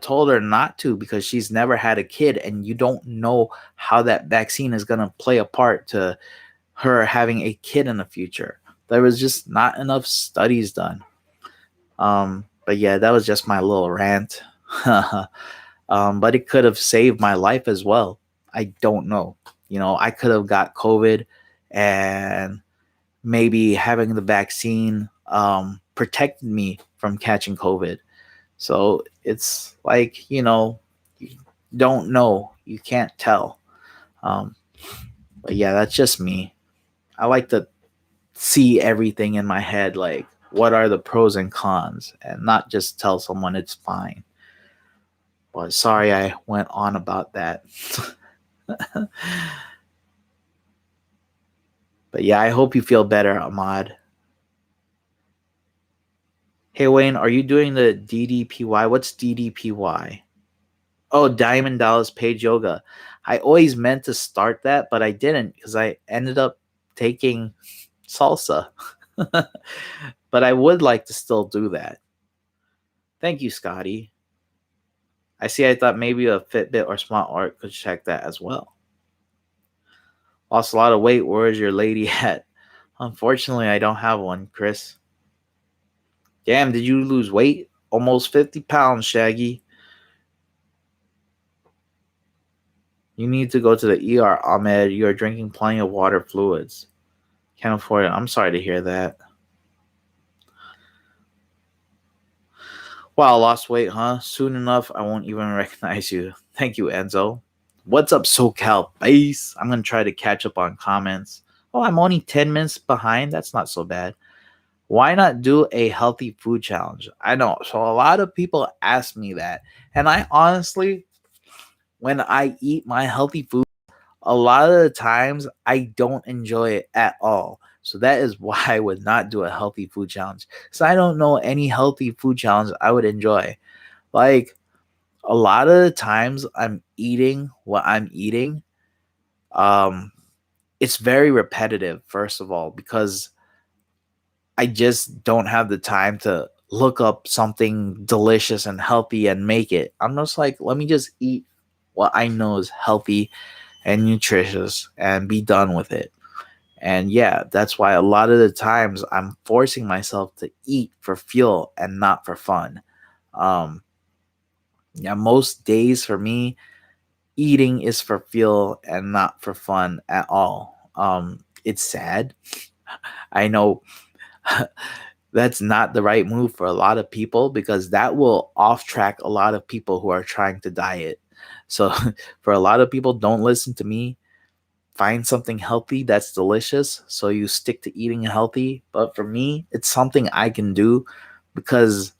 told her not to because she's never had a kid, and you don't know how that vaccine is going to play a part to her having a kid in the future. There was just not enough studies done. But yeah, that was just my little rant. But it could have saved my life as well. I don't know. I could have got COVID, and maybe having the vaccine protected me from catching COVID. So it's like, you don't know, you can't tell. Um, but yeah, that's just me. I like to see everything in my head, like what are the pros and cons, and not just tell someone it's fine. But sorry I went on about that. But yeah, I hope you feel better, Ahmad. Hey Wayne, are you doing the DDPY? What's DDPY? Oh, Diamond Dallas Page Yoga. I always meant to start that, but I didn't because I ended up taking salsa. But I would like to still do that. Thank you, Scotty. I see. I thought maybe a Fitbit or Smart Art could check that as well. Lost a lot of weight. Where is your lady at? Unfortunately, I don't have one, Chris. Damn, did you lose weight? Almost 50 pounds, Shaggy. You need to go to the ER, Ahmed. You are drinking plenty of water fluids. Can't afford it. I'm sorry to hear that. Wow, lost weight, huh? Soon enough, I won't even recognize you. Thank you, Enzo. What's up, SoCal Base? I'm going to try to catch up on comments. Oh, I'm only 10 minutes behind. That's not so bad. Why not do a healthy food challenge? I know. So a lot of people ask me that. And I honestly, when I eat my healthy food, a lot of the times I don't enjoy it at all. So that is why I would not do a healthy food challenge. So I don't know any healthy food challenge I would enjoy. Like a lot of the times I'm eating what I'm eating, um, it's very repetitive, first of all, because I just don't have the time to look up something delicious and healthy and make it. I'm just like, let me just eat what I know is healthy and nutritious and be done with it. And yeah, that's why a lot of the times I'm forcing myself to eat for fuel and not for fun. Um, yeah, most days for me, eating is for fuel and not for fun at all. It's sad. I know that's not the right move for a lot of people because that will off track a lot of people who are trying to diet. So for a lot of people, don't listen to me. Find something healthy that's delicious so you stick to eating healthy. But for me, it's something I can do because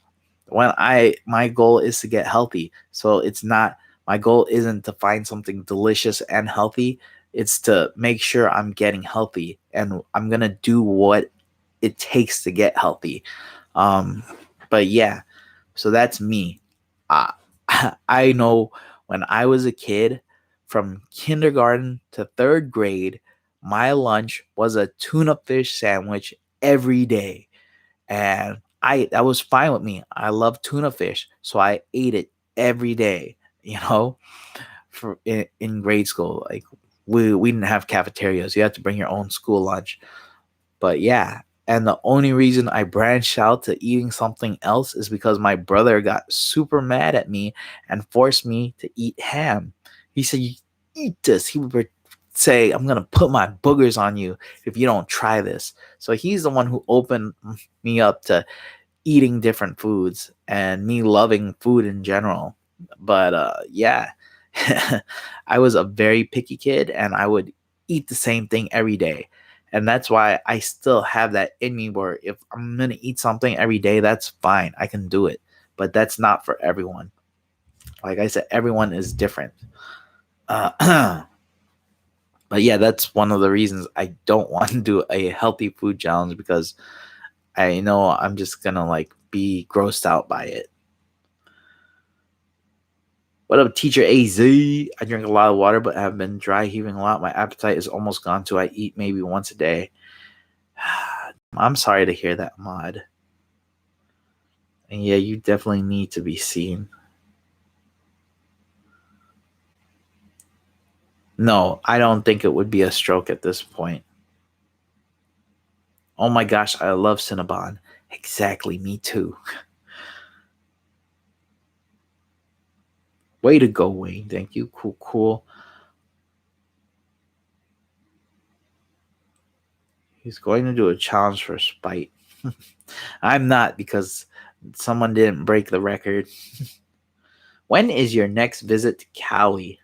when I my goal is to get healthy. So it's not my goal isn't to find something delicious and healthy. It's to make sure I'm getting healthy and I'm going to do what it takes to get healthy. Um but yeah, so that's me. Uh, I know when I was a kid, from kindergarten to third grade, my lunch was a tuna fish sandwich every day. And I that was fine with me. I love tuna fish, so I ate it every day, for in grade school. Like we didn't have cafeterias. You had to bring your own school lunch. But yeah, and the only reason I branched out to eating something else is because my brother got super mad at me and forced me to eat ham. He said, "You eat this." He would say, "I'm gonna put my boogers on you if you don't try this." So he's the one who opened me up to eating different foods and me loving food in general. But yeah, I was a very picky kid and I would eat the same thing every day. And that's why I still have that in me where if I'm going to eat something every day, that's fine. I can do it. But that's not for everyone. Like I said, everyone is different. Uh, but yeah, that's one of the reasons I don't want to do a healthy food challenge because I know I'm just going to like be grossed out by it. What up, teacher AZ? I drink a lot of water, but have been dry heaving a lot. My appetite is almost gone too. I eat maybe once a day. I'm sorry to hear that, Mod. And yeah, you definitely need to be seen. No, I don't think it would be a stroke at this point. Oh my gosh, I love Cinnabon. Exactly, me too. Way to go, Wayne. Thank you. Cool, cool. He's going to do a challenge for spite. I'm not because someone didn't break the record. When is your next visit to Cali?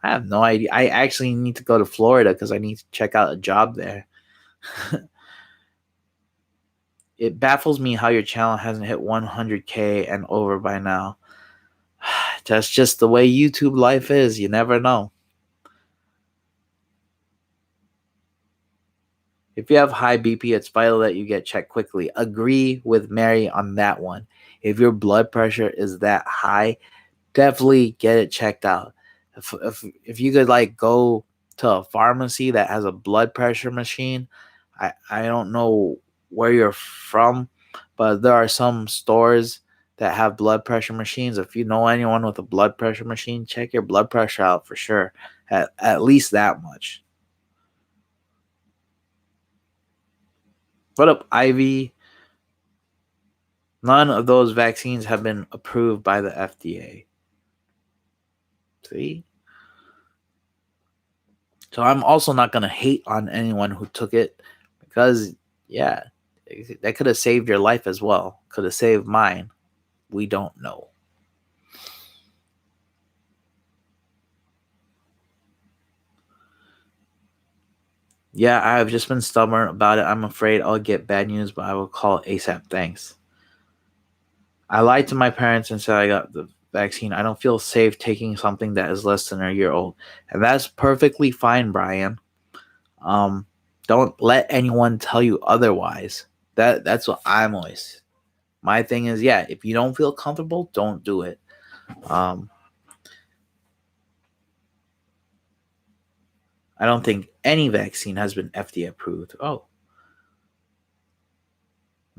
I have no idea. I actually need to go to Florida because I need to check out a job there. It baffles me how your channel hasn't hit 100K and over by now. That's just the way YouTube life is. You never know. If you have high BP, it's vital that you get checked quickly. Agree with Mary on that one. If your blood pressure is that high, definitely get it checked out. If you could like go to a pharmacy that has a blood pressure machine, I don't know where you're from, but there are some stores that have blood pressure machines. If you know anyone with a blood pressure machine, check your blood pressure out for sure. At least that much. What up, Ivy? None of those vaccines have been approved by the FDA. See? So I'm also not going to hate on anyone who took it because, yeah, that could have saved your life as well. Could have saved mine. We don't know. Yeah, I've just been stubborn about it. I'm afraid I'll get bad news, but I will call ASAP. Thanks. I lied to my parents and said I got the vaccine. I don't feel safe taking something that is less than a year old. And that's perfectly fine, Brian. Um, don't let anyone tell you otherwise. That's what I'm always. My thing is, yeah, if you don't feel comfortable, don't do it. Um, I don't think any vaccine has been FDA approved. Oh,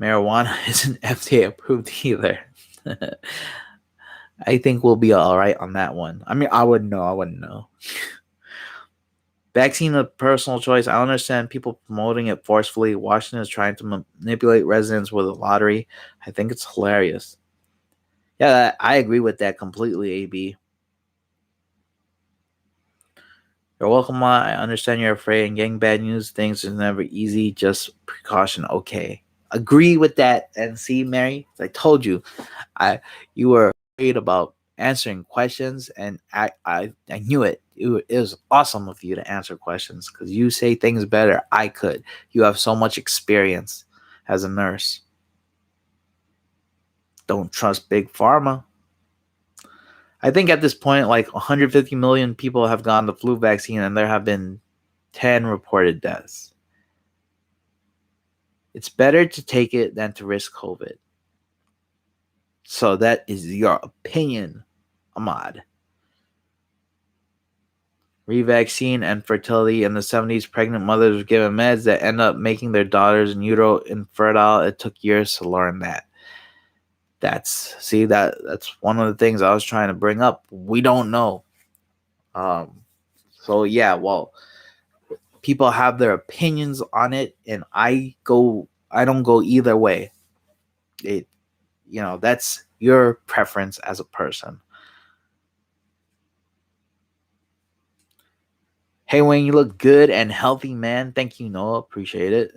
marijuana isn't FDA approved either. I think we'll be all right on that one. I mean, I wouldn't know. I wouldn't know. Vaccine of personal choice. I understand people promoting it forcefully. Washington is trying to manipulate residents with a lottery. I think it's hilarious. Yeah, I agree with that completely, AB. You're welcome. I understand you're afraid, and getting bad news things is never easy. Just precaution. Okay. Agree with that. And see, Mary, I told you, you were afraid about answering questions, and I knew it. It was awesome of you to answer questions because you say things better. I could. You have so much experience as a nurse. Don't trust big pharma. I think at this point, like 150 million people have gotten the flu vaccine, and there have been 10 reported deaths. It's better to take it than to risk COVID. So that is your opinion, Ahmad. Re-vaccine and fertility in the 70s, pregnant mothers were given meds that end up making their daughters in utero infertile. It took years to learn that. That's one of the things I was trying to bring up. We don't know. Um, so yeah, well, people have their opinions on it, and I don't go either way. It, that's your preference as a person. Hey Wayne, you look good and healthy, man. Thank you, Noah. Appreciate it.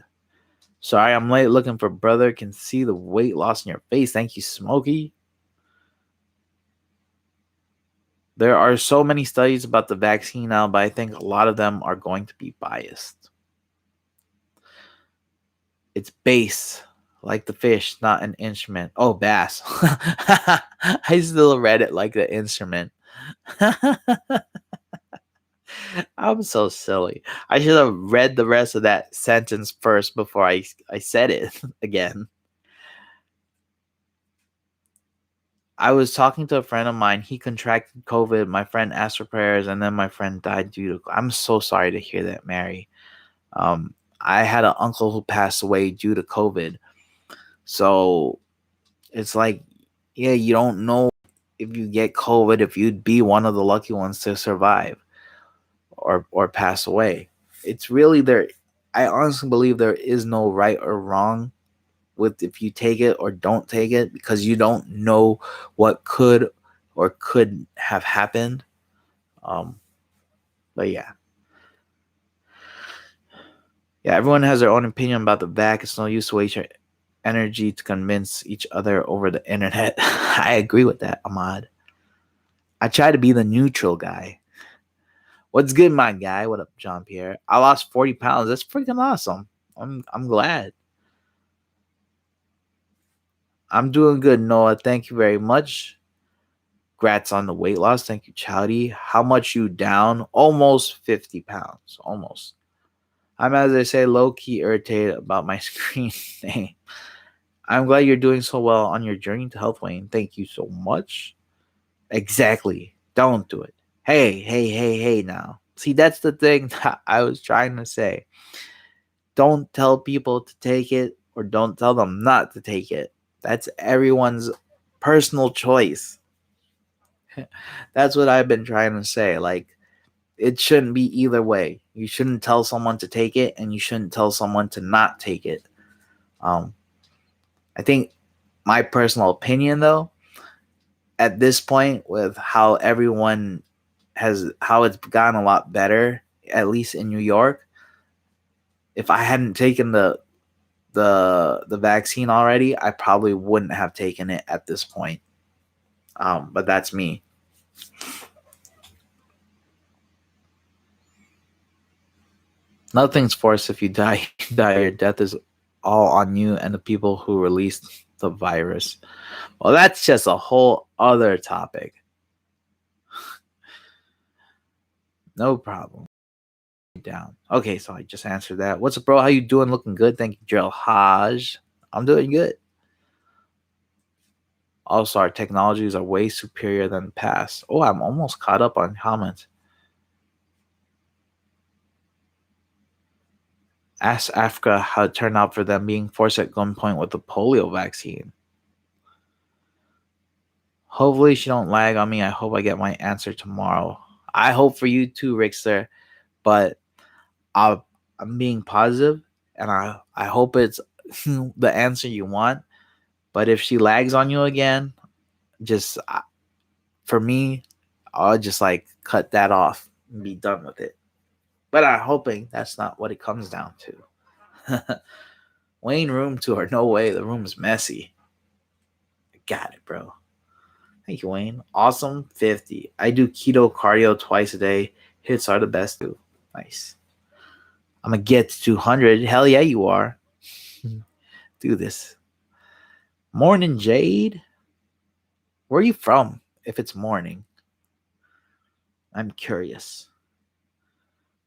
Sorry, I'm late looking for brother. Can see the weight loss in your face. Thank you, Smokey. There are so many studies about the vaccine now, but I think a lot of them are going to be biased. It's base, like the fish, not an instrument. Oh, bass. I still read it like the instrument. I'm so silly. I should have read the rest of that sentence first before I said it again. I was talking to a friend of mine. He contracted COVID. My friend asked for prayers, and then my friend died due to. I'm so sorry to hear that, Mary. I had an uncle who passed away due to COVID. So it's like, yeah, you don't know if you get COVID, if you'd be one of the lucky ones to survive or pass away. It's really there. I honestly believe there is no right or wrong with if you take it or don't take it because you don't know what could or could have happened. Um, but yeah, everyone has their own opinion about the vac. It's no use to waste energy to convince each other over the internet. I agree with that, Ahmad. I try to be the neutral guy. What's good, my guy? What up, John Pierre? I lost 40 pounds. That's freaking awesome. I'm glad. I'm doing good, Noah. Thank you very much. Grats on the weight loss. Thank you, Chowdy. How much you down? Almost 50 pounds. Almost. I'm, as I say, low key irritated about my screen name. I'm glad you're doing so well on your journey to health, Wayne. Thank you so much. Exactly. Don't do it. Hey, now. See, that's the thing that I was trying to say. Don't tell people to take it or don't tell them not to take it. That's everyone's personal choice. That's what I've been trying to say. Like, it shouldn't be either way. You shouldn't tell someone to take it and you shouldn't tell someone to not take it. Um, I think my personal opinion, though, at this point, with how everyone how it's gotten a lot better, at least in New York, if I hadn't taken the vaccine already, I probably wouldn't have taken it at this point. But that's me. Nothing's forced. If you die, you die. Your death is all on you and the people who released the virus. Well, that's just a whole other topic. No problem. Down. Okay, so I just answered that. What's up, bro? How you doing? Looking good. Thank you, Gerald Hodge. I'm doing good. Also, our technologies are way superior than the past. Oh, I'm almost caught up on comments. Ask Africa how it turned out for them being forced at gunpoint with the polio vaccine. Hopefully she don't lag on me. I hope I get my answer tomorrow. I hope for you too, Rickster. But I'm being positive, and I hope it's the answer you want. But if she lags on you again, just for me, I'll just like cut that off and be done with it. But I'm hoping that's not what it comes down to. Wayne room tour. No way. The room's messy. Got it, bro. Thank you, Wayne. Awesome 50. I do keto cardio twice a day. Hits are the best too. Nice. I'm going to get to 200. Hell yeah, you are. Do this. Morning, Jade. Where are you from if it's morning? I'm curious.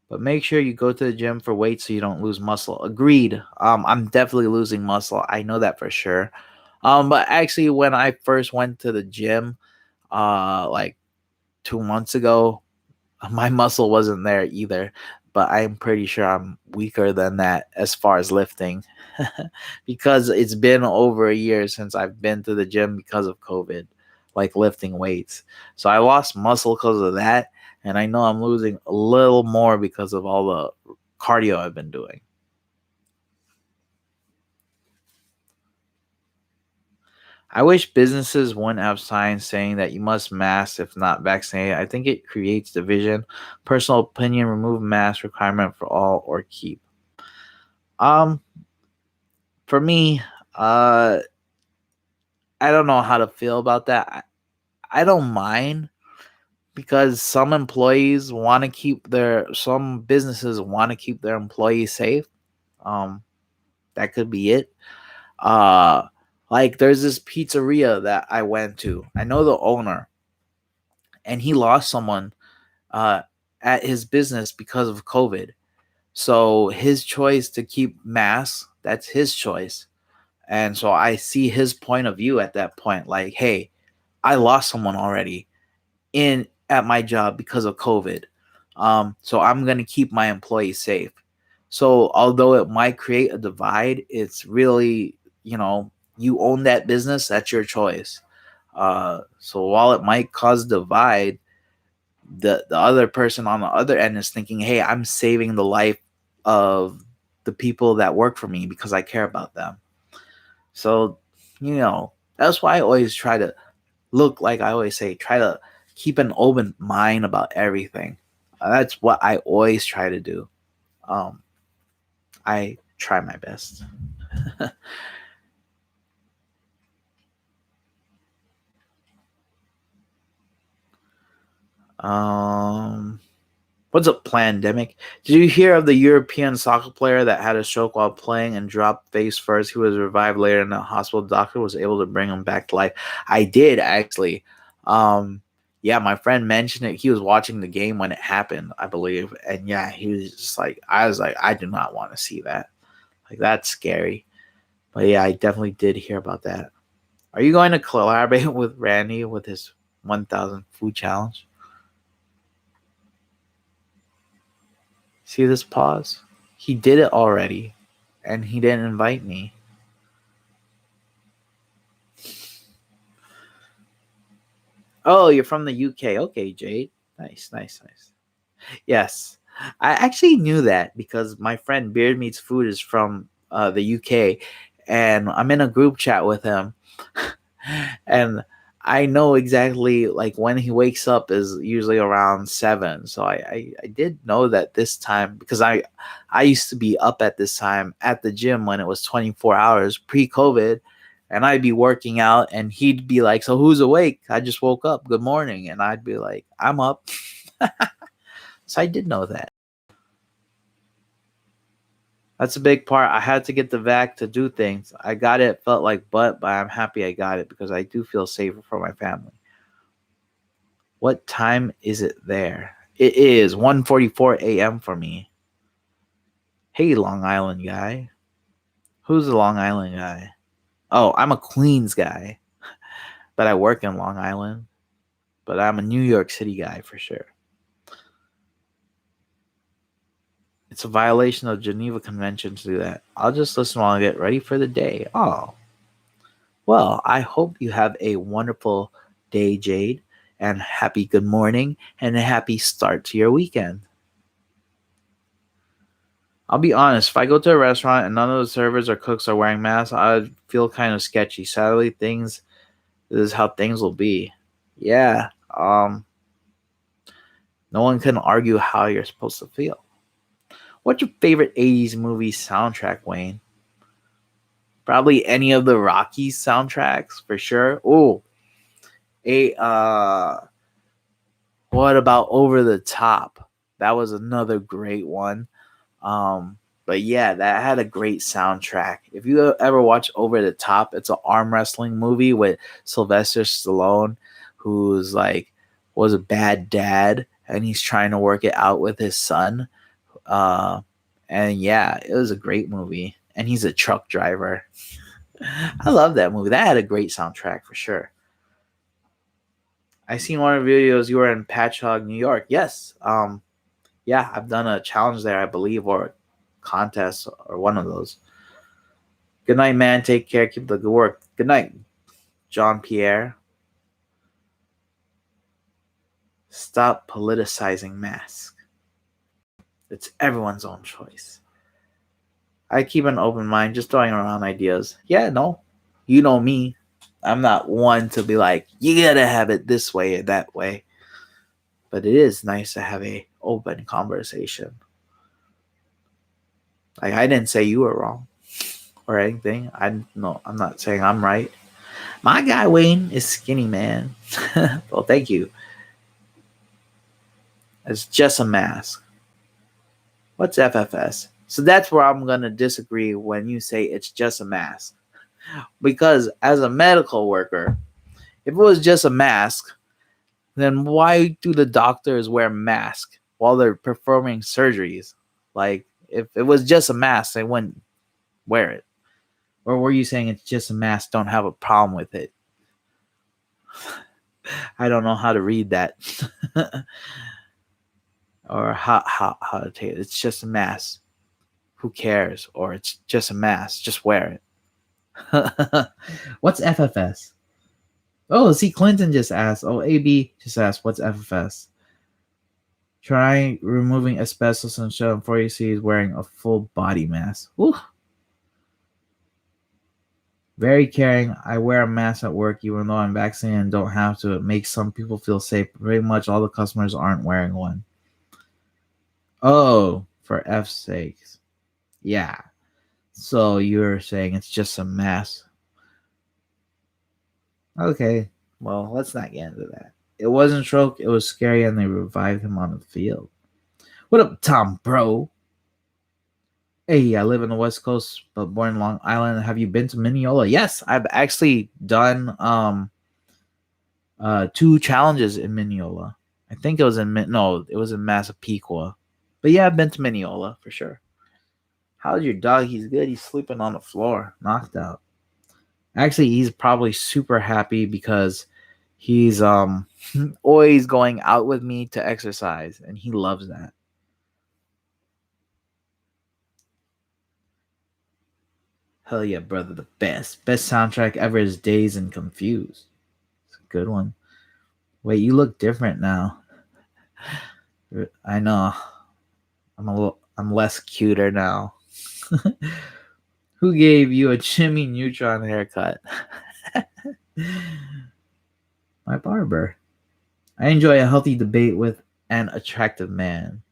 But make sure you go to the gym for weight so you don't lose muscle. Agreed. I'm definitely losing muscle. I know that for sure. But actually, when I first went to the gym, like 2 months ago, my muscle wasn't there either. But I'm pretty sure I'm weaker than that as far as lifting, because it's been over a year since I've been to the gym because of COVID, like lifting weights. So I lost muscle because of that, and I know I'm losing a little more because of all the cardio I've been doing. I wish businesses wouldn't have signs saying that you must mask if not vaccinated. I think it creates division. Personal opinion: remove mask requirement for all or keep. Um, for me, uh, I don't know how to feel about that. I don't mind, because some businesses want to keep their employees safe. Um, that could be it. Uh, like there's this pizzeria that I went to. I know the owner, and he lost someone uh, at his business because of COVID. So his choice to keep masks, that's his choice. And so I see his point of view at that point. Like, hey, I lost someone already in at my job because of COVID. So I'm gonna keep my employees safe. So although it might create a divide, it's really, you own that business. That's your choice. So while it might cause divide, the other person on the other end is thinking, hey, I'm saving the life of the people that work for me because I care about them. So, that's why I always try to look, like I always say, try to keep an open mind about everything. That's what I always try to do. I try my best. Um, what's a pandemic? Did you hear of the European soccer player that had a stroke while playing and dropped face first? He was revived later in the hospital. The doctor was able to bring him back to life. I did actually. Um, yeah, my friend mentioned it. He was watching the game when it happened, I believe, and yeah, he was just like, I was like, I do not want to see that. Like that's scary. But yeah, I definitely did hear about that. Are you going to collaborate with Randy with his 1,000 food challenge? See this pause? He did it already, and he didn't invite me. Oh, you're from the UK. Okay, Jade. Nice, nice, nice. Yes. I actually knew that because my friend Beard Meats Food is from the UK, and I'm in a group chat with him. And I know exactly like when he wakes up is usually around 7. So I did know that this time because I used to be up at this time at the gym when it was 24 hours pre-COVID, and I'd be working out and he'd be like, "So who's awake? I just woke up. Good morning." And I'd be like, "I'm up." So I did know that. That's a big part. I had to get the vac to do things. I got it, felt like butt, but I'm happy I got it because I do feel safer for my family. What time is it there? It is 1:44 a.m. for me. Hey, Long Island guy. Who's the Long Island guy? Oh, I'm a Queens guy, but I work in Long Island. But I'm a New York City guy for sure. It's a violation of Geneva Convention to do that. I'll just listen while I get ready for the day. Oh, well, I hope you have a wonderful day, Jade, and happy good morning and a happy start to your weekend. I'll be honest, if I go to a restaurant and none of the servers or cooks are wearing masks, I'd feel kind of sketchy. Sadly, things this is how things will be. Yeah. No one can argue how you're supposed to feel. What's your favorite 80s movie soundtrack, Wayne? Probably any of the Rocky soundtracks for sure. Oh, a what about Over the Top? That was another great one. Um, but yeah, that had a great soundtrack. If you ever watch Over the Top, it's an arm wrestling movie with Sylvester Stallone, who's like was a bad dad, and he's trying to work it out with his son. Uh, and yeah, it was a great movie. And he's a truck driver. I love that movie. That had a great soundtrack for sure. I seen one of the videos you were in Patchogue, New York. Yes. Yeah, I've done a challenge there, I believe, or a contest or one of those. Good night, man. Take care. Keep the good work. Good night, John Pierre. Stop politicizing masks. It's everyone's own choice. I keep an open mind, just throwing around ideas. Yeah, no, you know me. I'm not one to be like, you gotta have it this way or that way. But it is nice to have a open conversation. Like I didn't say you were wrong or anything. I no, I'm not saying I'm right. My guy Wayne is skinny, man. Well, thank you. It's just a mask. What's FFS? So that's where I'm gonna disagree when you say it's just a mask. Because as a medical worker, if it was just a mask, then why do the doctors wear masks while they're performing surgeries? Like if it was just a mask, they wouldn't wear it. Or were you saying it's just a mask, don't have a problem with it? I don't know how to read that. Or how to take it. It's just a mask. Who cares? Or it's just a mask. Just wear it. What's FFS? Oh, see, Clinton just asked. Oh, AB just asked, what's FFS? Try removing asbestos and show before you see he's wearing a full body mask. Ooh. Very caring. I wear a mask at work even though I'm vaccinated and don't have to. It makes some people feel safe. Pretty much all the customers aren't wearing one. Oh, for F's sakes. Yeah. So you're saying it's just a mask. Okay. Well, let's not get into that. It wasn't stroke, it was scary, and they revived him on the field. What up, Tom, bro? Hey, I live in the West Coast, but born in Long Island. Have you been to Mineola? Yes, I've actually done 2 challenges in Mineola. I think it was it was in Massapequa. But yeah, I've been to Mineola for sure. How's your dog? He's good. He's sleeping on the floor, knocked out. Actually, he's probably super happy because he's always going out with me to exercise, and he loves that. Hell yeah, brother, the best soundtrack ever is Dazed and Confused. It's a good one. Wait, you look different now. I know. I'm less cuter now. Who gave you a Jimmy Neutron haircut? My barber. I enjoy a healthy debate with an attractive man.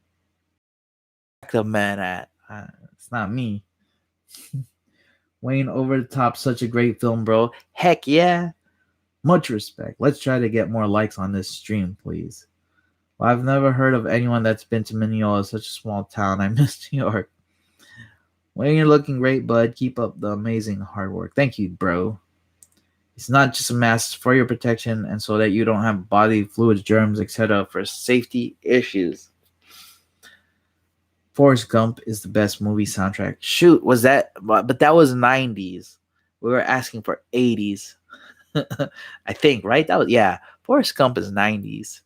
Attractive man at it's not me. Wayne Over the Top, such a great film, bro. Heck yeah. Much respect. Let's try to get more likes on this stream, please. Well, I've never heard of anyone that's been to Mineola, such a small town. I miss New York. Wayne, you're looking great, bud. Keep up the amazing hard work. Thank you, bro. It's not just a mask for your protection and so that you don't have body fluids, germs, etc. for safety issues. Forrest Gump is the best movie soundtrack. Shoot, was that? But that was 90s. We were asking for 80s. I think, right? That was, yeah. Forrest Gump is 90s.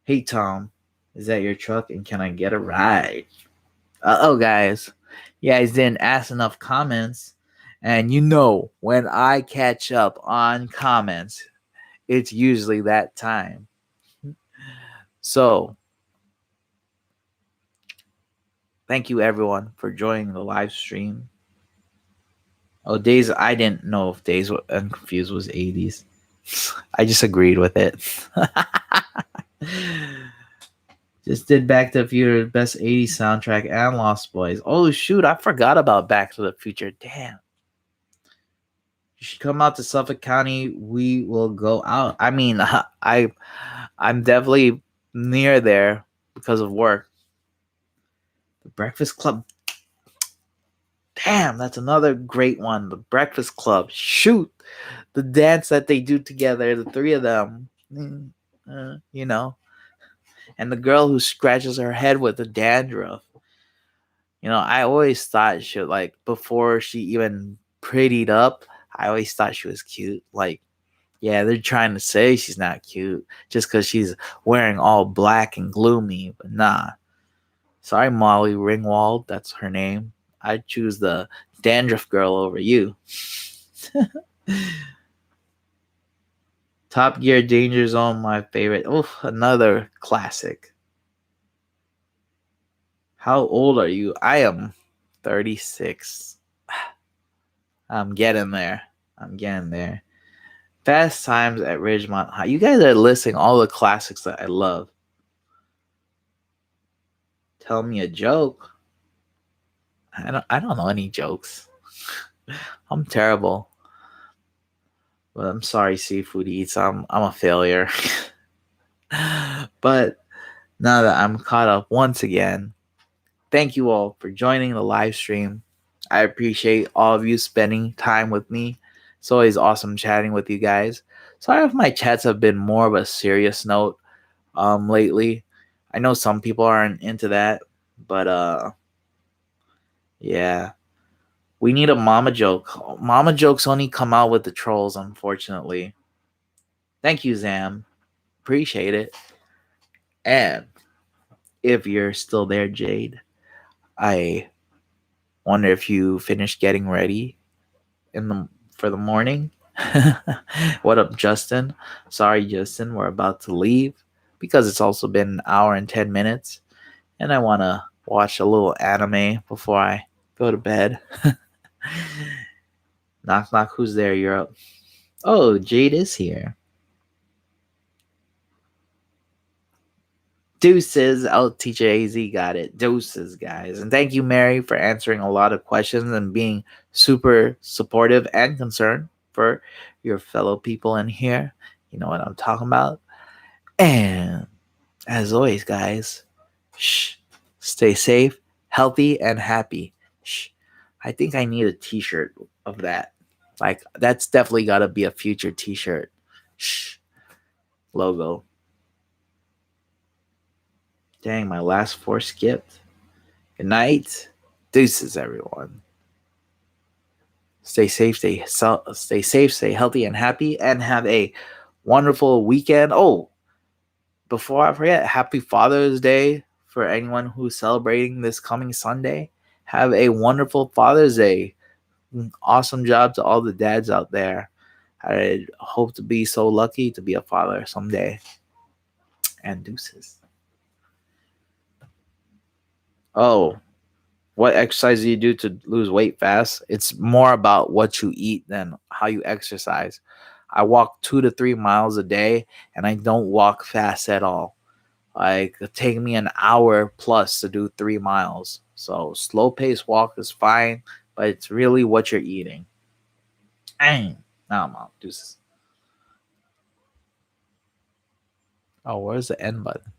Hey, Tom, is that your truck? And can I get a ride? Guys. You guys didn't ask enough comments. And when I catch up on comments, it's usually that time. So, thank you everyone for joining the live stream. Oh, Days, I didn't know if Days and Confused was 80s. I just agreed with it. Just did Back to the Future, best 80s soundtrack, and Lost Boys. Oh, shoot, I forgot about Back to the Future. Damn. You should come out to Suffolk County. We will go out. I mean, I'm definitely near there because of work. The Breakfast Club. Damn, that's another great one. The Breakfast Club. Shoot. The dance that they do together, the three of them. And the girl who scratches her head with the dandruff. I always thought she, like, before she even prettied up, I always thought she was cute. Like, yeah, they're trying to say she's not cute just because she's wearing all black and gloomy, but nah. Sorry, Molly Ringwald, that's her name. I'd choose the dandruff girl over you. Top Gear Danger Zone, my favorite. Oh, another classic. How old are you? I am 36. I'm getting there. Fast Times at Ridgemont High. You guys are listing all the classics that I love. Tell me a joke. I don't know any jokes. I'm terrible. But I'm sorry, Seafood Eats. I'm a failure. But now that I'm caught up once again, thank you all for joining the live stream. I appreciate all of you spending time with me. It's always awesome chatting with you guys. Sorry if my chats have been more of a serious note lately. I know some people aren't into that, but yeah. We need a mama joke. Mama jokes only come out with the trolls, unfortunately. Thank you, Zam. Appreciate it. And if you're still there, Jade, I wonder if you finished getting ready for the morning. What up, Justin? Sorry, Justin, we're about to leave because it's also been an hour and 10 minutes, and I want to watch a little anime before I go to bed. Knock, knock, who's there? You're up. Oh, Jade is here. Deuces. Oh, teacher AZ got it. Deuces, guys. And thank you, Mary, for answering a lot of questions and being super supportive and concerned for your fellow people in here. You know what I'm talking about? And as always, guys, shh, stay safe, healthy, and happy. Shh. I think I need a t-shirt of that. Like, that's definitely got to be a future t-shirt. Shh. Logo. Dang, my last four skipped. Good night. Deuces, everyone. Stay safe, stay safe, stay healthy and happy, and have a wonderful weekend. Oh, before I forget, happy Father's Day for anyone who's celebrating this coming Sunday. Have a wonderful Father's Day. Awesome job to all the dads out there. I hope to be so lucky to be a father someday. And deuces. Oh, what exercise do you do to lose weight fast? It's more about what you eat than how you exercise. I walk 2 to 3 miles a day and I don't walk fast at all. Like, it take me an hour plus to do 3 miles. So slow pace walk is fine, but it's really what you're eating. Dang. Now I'm out. Deuces. Oh, where's the end button?